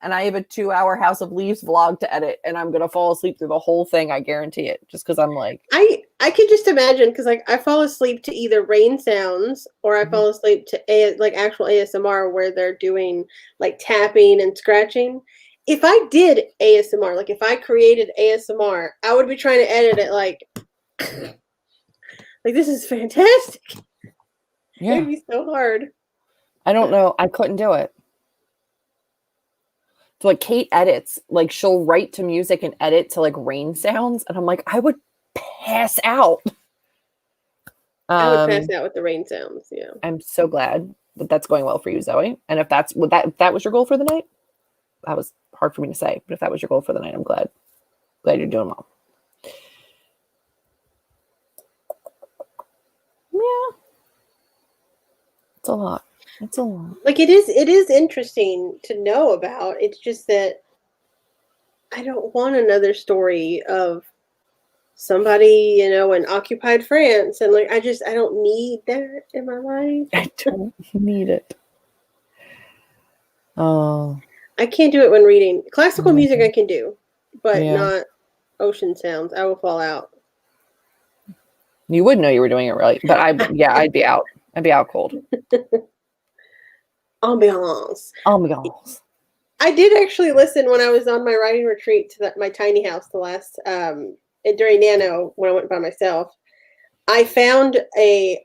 And I have a 2-hour House of Leaves vlog to edit, and I'm gonna fall asleep through the whole thing. I guarantee it. Just because I'm like, I can just imagine because like I fall asleep to either rain sounds or I fall asleep to like actual ASMR where they're doing like tapping and scratching. If I did ASMR, like if I created ASMR, I would be trying to edit it like this is fantastic. Yeah. It'd be so hard. I don't know. I couldn't do it. So like Kate edits, like she'll write to music and edit to like rain sounds. And I'm like, I would pass out. I would pass out with the rain sounds. Yeah. I'm so glad that that's going well for you, Zoe. And if that was your goal for the night, that was hard for me to say. But if that was your goal for the night, I'm glad you're doing well. Yeah. It's a lot. It's a lot. Like it is interesting to know about. It's just that I don't want another story of somebody, in occupied France, and like I don't need that in my life. I don't need it. Oh. I can't do it when reading. Classical music I can do, but Yeah. not ocean sounds. I will fall out. You would know you were doing it right, but I'd be out. I'd be out cold. Ambiance. Ambiance. I did actually listen when I was on my writing retreat to my tiny house the last during Nano when I went by myself. I found a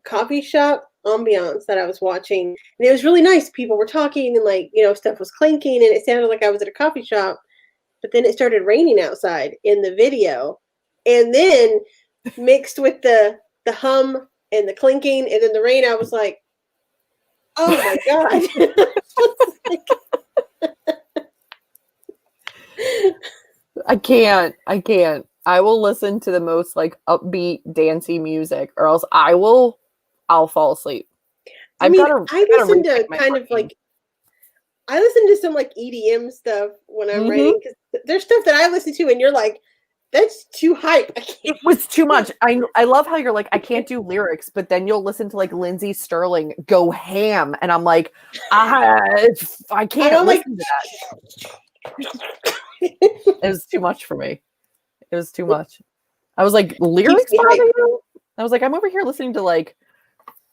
coffee shop ambiance that I was watching, and it was really nice. People were talking, and like stuff was clinking, and it sounded like I was at a coffee shop. But then it started raining outside in the video, and then mixed with the hum and the clinking, and then the rain, I was like, "Oh my god!" I can't. I will listen to the most like upbeat, dancey music, or else I'll fall asleep. I listen to kind of like, I listen to some like EDM stuff when I'm writing, because there's stuff that I listen to and you're like, that's too hype. It was too much. I love how you're like, I can't do lyrics, but then you'll listen to like Lindsay Sterling go ham, and I'm like, I can't listen to that. It was too much for me. It was too much. I was like, lyrics bother you? I was like, I'm over here listening to like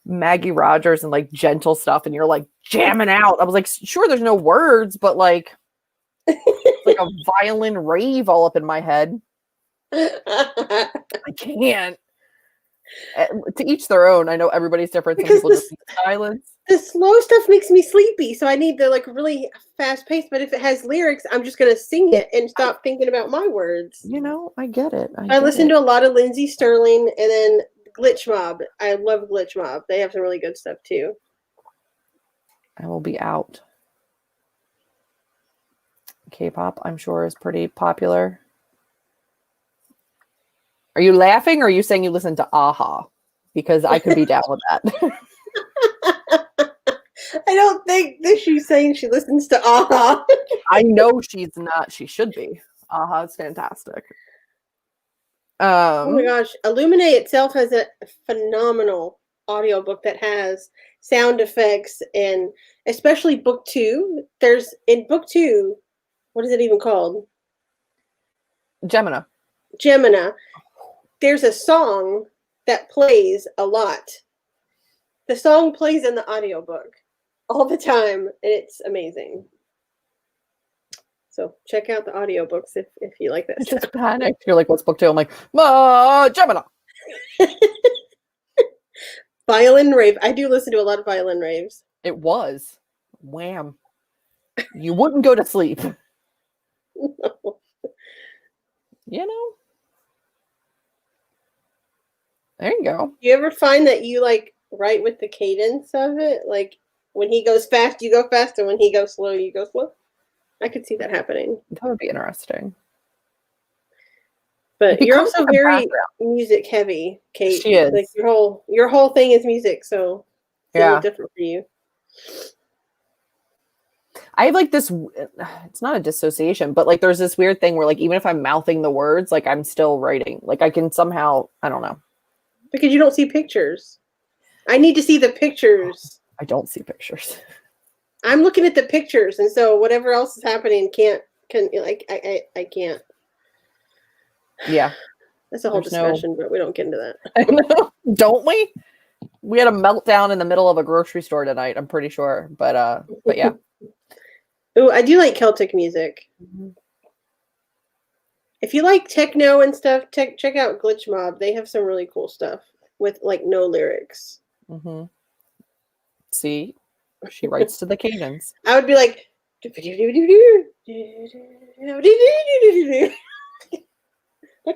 Maggie Rogers and like gentle stuff, and you're like jamming out. I was like, sure, there's no words, but like, it's like a violin rave all up in my head. I can't. To each their own. I know everybody's different. Some people just need silence. The slow stuff makes me sleepy, so I need the like really fast pace. But if it has lyrics, I'm just gonna sing it and stop thinking about my words. I get it. I listen to a lot of Lindsay Sterling, and then Glitch Mob. I love Glitch Mob. They have some really good stuff too. I will be out. K-pop, I'm sure, is pretty popular. Are you laughing, or are you saying you listen to AHA? Because I could be down with that. I don't think that she's saying she listens to AHA. I know she's not. She should be. AHA is fantastic. Oh my gosh. Illuminate itself has a phenomenal audiobook that has sound effects, and especially book 2. In book 2, what is it even called? Gemina. There's a song that plays a lot. The song plays in the audiobook all the time, and it's amazing. So check out the audiobooks if you like that. I just panicked. You're like, what's book 2? I'm like, Gemina. Violin rave. I do listen to a lot of violin raves. It was. Wham. You wouldn't go to sleep. No. There you go. You ever find that you like write with the cadence of it? Like when he goes fast, you go fast, and when he goes slow, you go slow? I could see that happening. That would be interesting. But you're also very music heavy, Kate. She is. Like your whole thing is music, so it's a little different for you. I have like this, it's not a dissociation, but like there's this weird thing where like even if I'm mouthing the words, like I'm still writing. Like I can somehow, I don't know. Because you don't see pictures. I need to see the pictures. I don't see pictures. I'm looking at the pictures, and so whatever else is happening I can't. Yeah. That's a whole discussion, but we don't get into that. I know. Don't we? We had a meltdown in the middle of a grocery store tonight, I'm pretty sure. But yeah. Ooh, I do like Celtic music. Mm-hmm. If you like techno and stuff, check out Glitch Mob. They have some really cool stuff with like no lyrics. Mm-hmm. See, she writes to the cadence. I would be like, that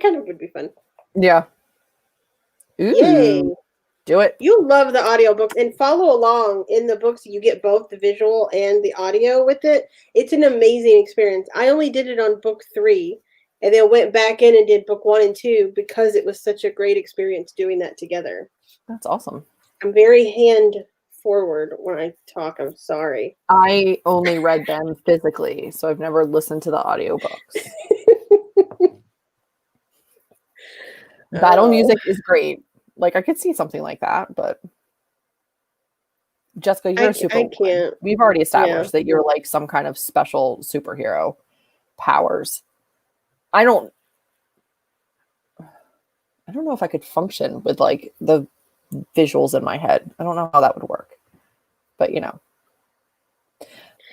kind of would be fun. Yeah. Ooh. Yay. Do it. You love the audiobooks and follow along in the books. You get both the visual and the audio with it. It's an amazing experience. I only did it on book 3 and then went back in and did book 1 and 2 because it was such a great experience doing that together. That's awesome. I'm very hand forward when I talk. I'm sorry. I only read them physically, so I've never listened to the audiobooks. Battle music is great. Like, I could see something like that, but Jessica, you're a I can't. We've already established that you're like some kind of special superhero powers. I don't know if I could function with like the visuals in my head. I don't know how that would work. But you know.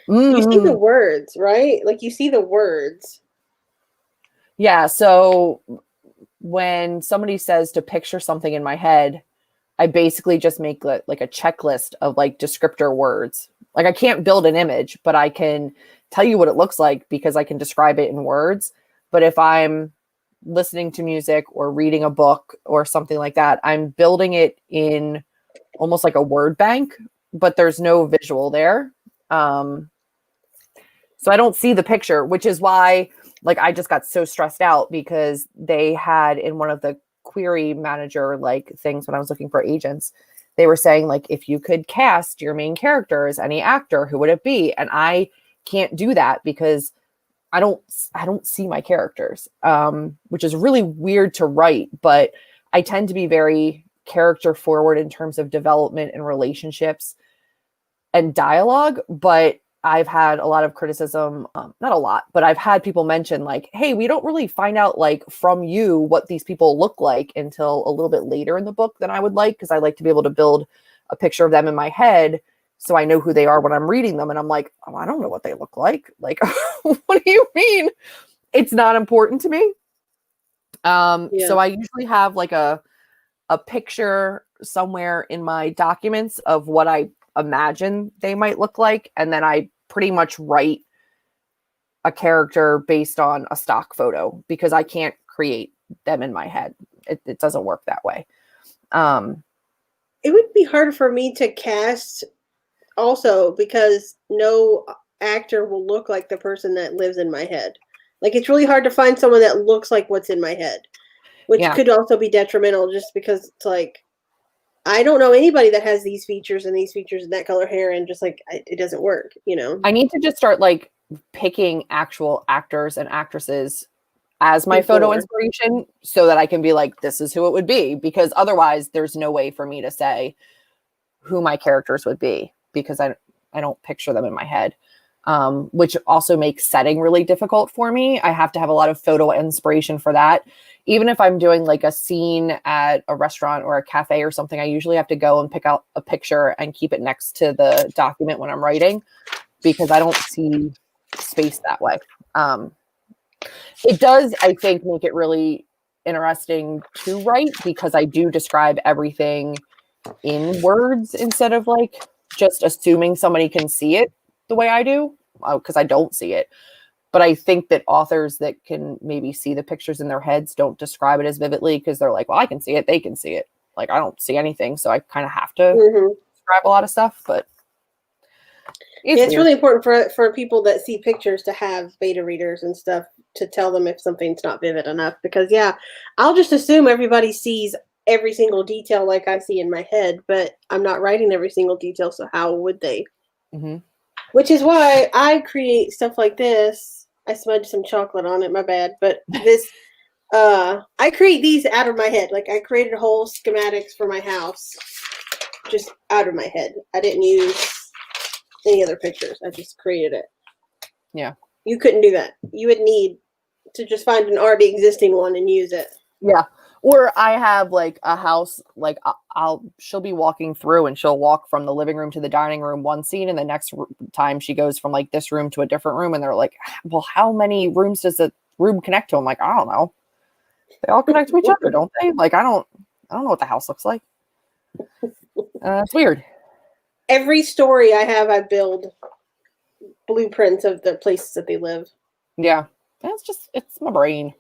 You see the words, right? Like you see the words. Yeah, so when somebody says to picture something in my head, I basically just make like a checklist of like descriptor words. Like I can't build an image, but I can tell you what it looks like because I can describe it in words. But if I'm listening to music or reading a book or something like that, I'm building it in almost like a word bank, but there's no visual there. So I don't see the picture, which is why like I just got so stressed out because they had in one of the query manager like things when I was looking for agents, they were saying like, if you could cast your main character as any actor, who would it be? And I can't do that because I don't see my characters, which is really weird to write, but I tend to be very character forward in terms of development and relationships and dialogue, but I've had a lot of criticism, not a lot, but I've had people mention like, hey, we don't really find out like from you what these people look like until a little bit later in the book than I would like, because I like to be able to build a picture of them in my head so I know who they are when I'm reading them. And I'm like, oh, I don't know what they look like. Like, what do you mean? It's not important to me. So I usually have like a picture somewhere in my documents of what I imagine they might look like, and then I pretty much write a character based on a stock photo because I can't create them in my head. It doesn't work that way. It would be hard for me to cast also because no actor will look like the person that lives in my head. Like it's really hard to find someone that looks like what's in my head, which could also be detrimental just because it's like I don't know anybody that has these features and that color hair, and just like it doesn't work, you know. I need to just start like picking actual actors and actresses as my photo inspiration so that I can be like, this is who it would be, because otherwise there's no way for me to say who my characters would be because I don't picture them in my head, which also makes setting really difficult for me. I have to have a lot of photo inspiration for that. Even if I'm doing like a scene at a restaurant or a cafe or something, I usually have to go and pick out a picture and keep it next to the document when I'm writing because I don't see space that way. It does, I think, make it really interesting to write because I do describe everything in words instead of like just assuming somebody can see it the way I do, because I don't see it. But I think that authors that can maybe see the pictures in their heads don't describe it as vividly because they're like, well, I can see it, they can see it. Like, I don't see anything, so I kind of have to describe a lot of stuff, but it's really important for people that see pictures to have beta readers and stuff to tell them if something's not vivid enough, because I'll just assume everybody sees every single detail like I see in my head, but I'm not writing every single detail, so how would they? Which is why I create stuff like this. I smudged some chocolate on it, my bad, but this I create these out of my head. Like I created whole schematics for my house just out of my head. I didn't use any other pictures. I just created it. Yeah. You couldn't do that. You would need to just find an already existing one and use it. Yeah. Or I have like a house, like she'll be walking through and she'll walk from the living room to the dining room one scene, and the next time she goes from like this room to a different room, and they're like, well, how many rooms does the room connect to? I'm like, I don't know. They all connect to each other, don't they? Like, I don't know what the house looks like. It's weird. Every story I have, I build blueprints of the places that they live. Yeah. It's my brain.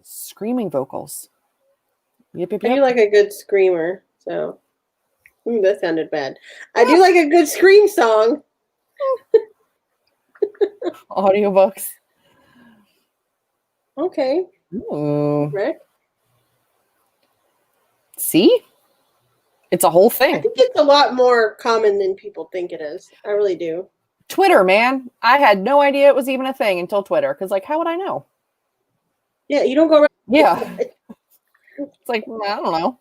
Screaming vocals. Yep, yep, I do yep. like a good screamer, so that sounded bad. I do like a good scream song. Audiobooks. Okay. Ooh. Rick. See? It's a whole I thing. think it's a lot more common than people think it is. I really do. Twitter, man. I had no idea it was even a thing until Twitter. Because, like, how would I know? Yeah, you don't go around. Yeah. It's like, I don't know.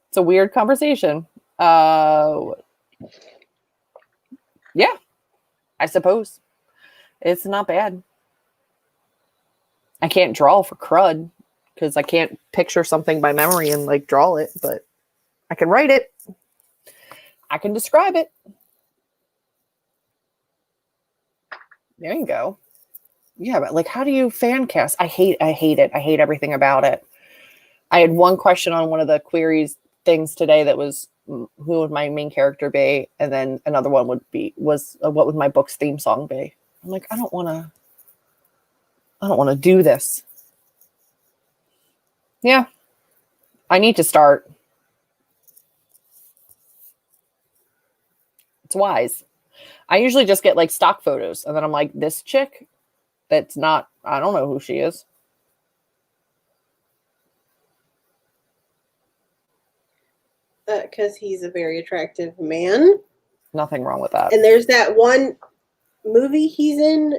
It's a weird conversation. Yeah, I suppose. It's not bad. I can't draw for crud because I can't picture something by memory and like draw it, but I can write it. I can describe it. There you go. Yeah, but like, how do you fan cast? I hate it. I hate everything about it. I had one question on one of the queries things today that was who would my main character be, and then another one was what would my book's theme song be? I'm like, I don't want to do this. Yeah, I need to start. It's wise. I usually just get like stock photos, and then I'm like, this chick, that's not. I don't know who she is. Because he's a very attractive man. Nothing wrong with that. And there's that one movie he's in,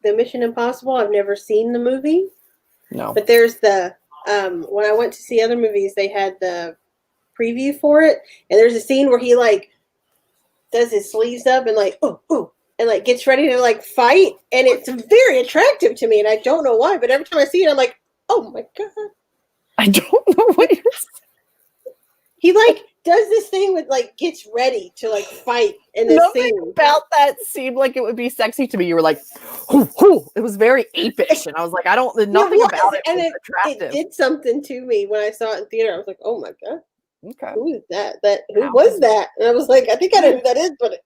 the Mission Impossible. I've never seen the movie. No. But there's the when I went to see other movies, they had the preview for it, and there's a scene where he like does his sleeves up and like and like gets ready to like fight, and it's very attractive to me, and I don't know why, but every time I see it, I'm like, oh my god. I don't know what you're saying. He like does this thing with like gets ready to like fight in this Nothing scene. about that seemed like it would be sexy to me. You were like, hoo, hoo. It was very apish, and I was like, I don't. Nothing about it and was attractive. It did something to me when I saw it in theater. I was like, oh my god, Okay, who is that? Who was that? And I was like, I think I know who that is, but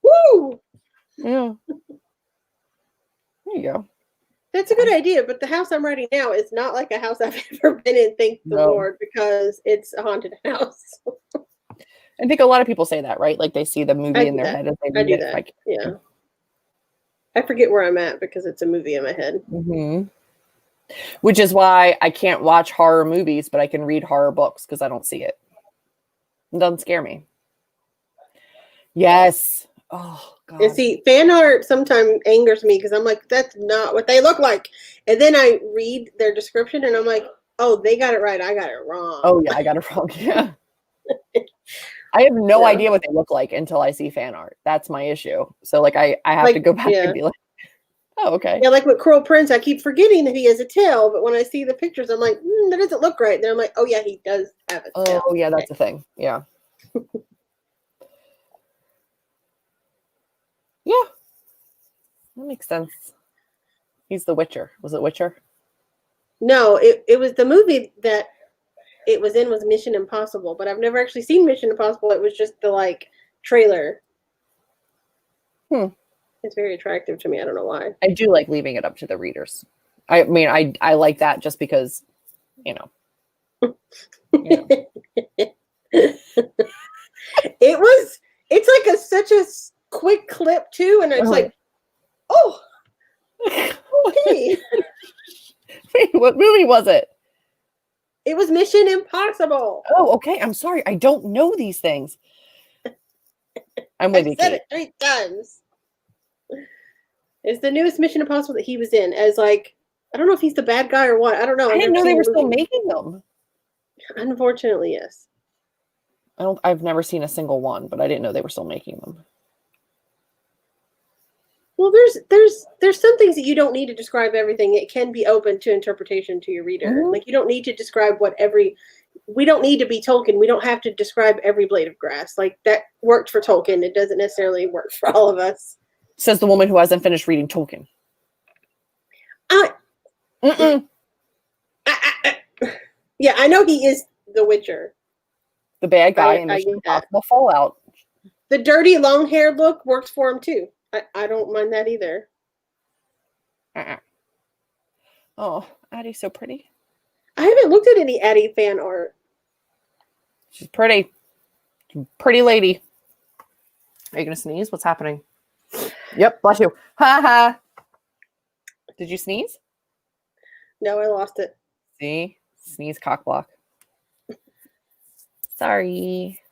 woo, yeah. There you go. That's a good idea, but the house I'm writing now is not like a house I've ever been in, thank the Lord, because it's a haunted house. I think a lot of people say that, right? Like they see the movie in their head as they read it. Like, yeah. I forget where I'm at because it's a movie in my head. Mm-hmm. Which is why I can't watch horror movies, but I can read horror books because I don't see it. It doesn't scare me. Yes. Oh, God. And see, fan art sometimes angers me because I'm like, that's not what they look like. And then I read their description and I'm like, oh, they got it right. I got it wrong. Oh, yeah, I got it wrong. Yeah. I have no idea what they look like until I see fan art. That's my issue. So, like, I have to go back and be like, oh, okay. Yeah, like with Cruel Prince, I keep forgetting that he has a tail, but when I see the pictures, I'm like, that doesn't look right. Then I'm like, oh, yeah, he does have a tail. Oh, yeah, that's the thing. Yeah. Yeah. That makes sense. He's the Witcher. Was it Witcher? No, it was the movie that it was in was Mission Impossible, but I've never actually seen Mission Impossible. It was just the like trailer. It's very attractive to me. I don't know why. I do like leaving it up to the readers. I mean, I like that just because, you know. It's like such a quick clip too, and it's like, oh, okay. Wait, what movie was it? It was Mission Impossible. Oh, okay. I'm sorry. I don't know these things. I'm with you. I said it 3 times. It's the newest Mission Impossible that he was in as like, I don't know if he's the bad guy or what. I don't know. I didn't know they were still making them. Unfortunately, yes. I've never seen a single one, but I didn't know they were still making them. Well, there's some things that you don't need to describe everything. It can be open to interpretation to your reader. Mm-hmm. Like you don't need to describe we don't need to be Tolkien. We don't have to describe every blade of grass. Like that worked for Tolkien. It doesn't necessarily work for all of us. Says the woman who hasn't finished reading Tolkien. Yeah, I know he is the Witcher. The bad guy in Mission Impossible Fallout. The dirty long-haired look works for him too. I don't mind that either. Oh, Addie's so pretty. I haven't looked at any Addie fan art. She's pretty. Pretty lady. Are you going to sneeze? What's happening? Yep, bless you. Ha ha. Did you sneeze? No, I lost it. See? Sneeze cock block. Sorry.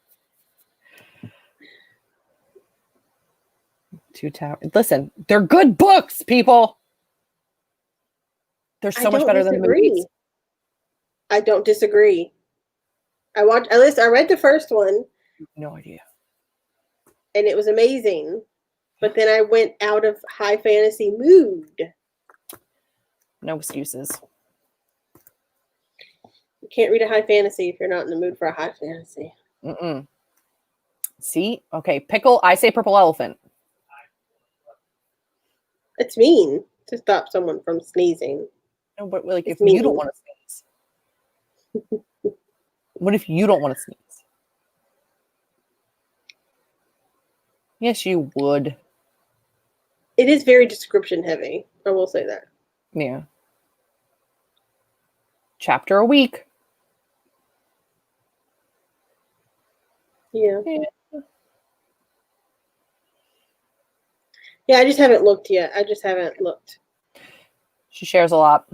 Two Towers. Listen, they're good books, people. They're so much better than the movies. I don't disagree. I read the first one. No idea. And it was amazing. But then I went out of high fantasy mood. No excuses. You can't read a high fantasy if you're not in the mood for a high fantasy. Mm-mm. See? Okay, pickle. I say purple elephant. It's mean to stop someone from sneezing. No, but like if you don't want to sneeze. What if you don't want to sneeze? Yes, you would. It is very description heavy. I will say that. Yeah. Chapter a week. Yeah. Yeah, I just haven't looked yet. She shares a lot.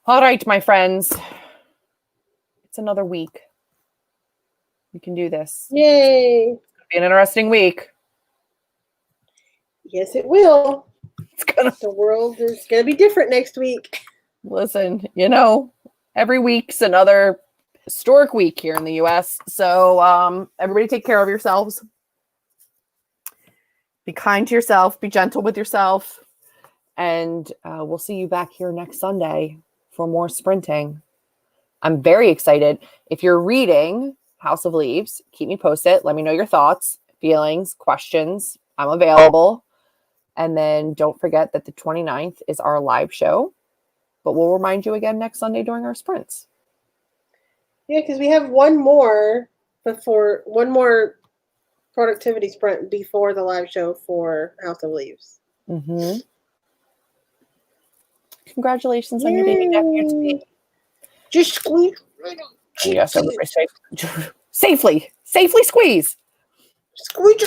All right, my friends. It's another week. We can do this. Yay. It's going to be an interesting week. Yes, it will. The world is going to be different next week. Listen, every week's another historic week here in the U.S. So everybody take care of yourselves. Be kind to yourself. Be gentle with yourself. And we'll see you back here next Sunday for more sprinting. I'm very excited. If you're reading House of Leaves, keep me posted. Let me know your thoughts, feelings, questions. I'm available. And then don't forget that the 29th is our live show. But we'll remind you again next Sunday during our sprints. Yeah, because we have one more productivity sprint before the live show for House of Leaves. Mm-hmm. Congratulations on your baby nephew. Just squeeze right on. Yes, everybody safely squeeze. Squeeze.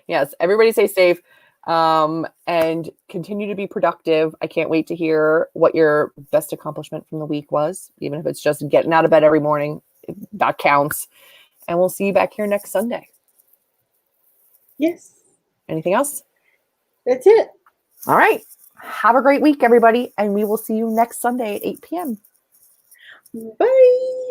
Yes, everybody stay safe and continue to be productive. I can't wait to hear what your best accomplishment from the week was, even if it's just getting out of bed every morning. That counts. And we'll see you back here next Sunday. Yes. Anything else? That's it. All right. Have a great week, everybody. And we will see you next Sunday at 8 p.m. Bye.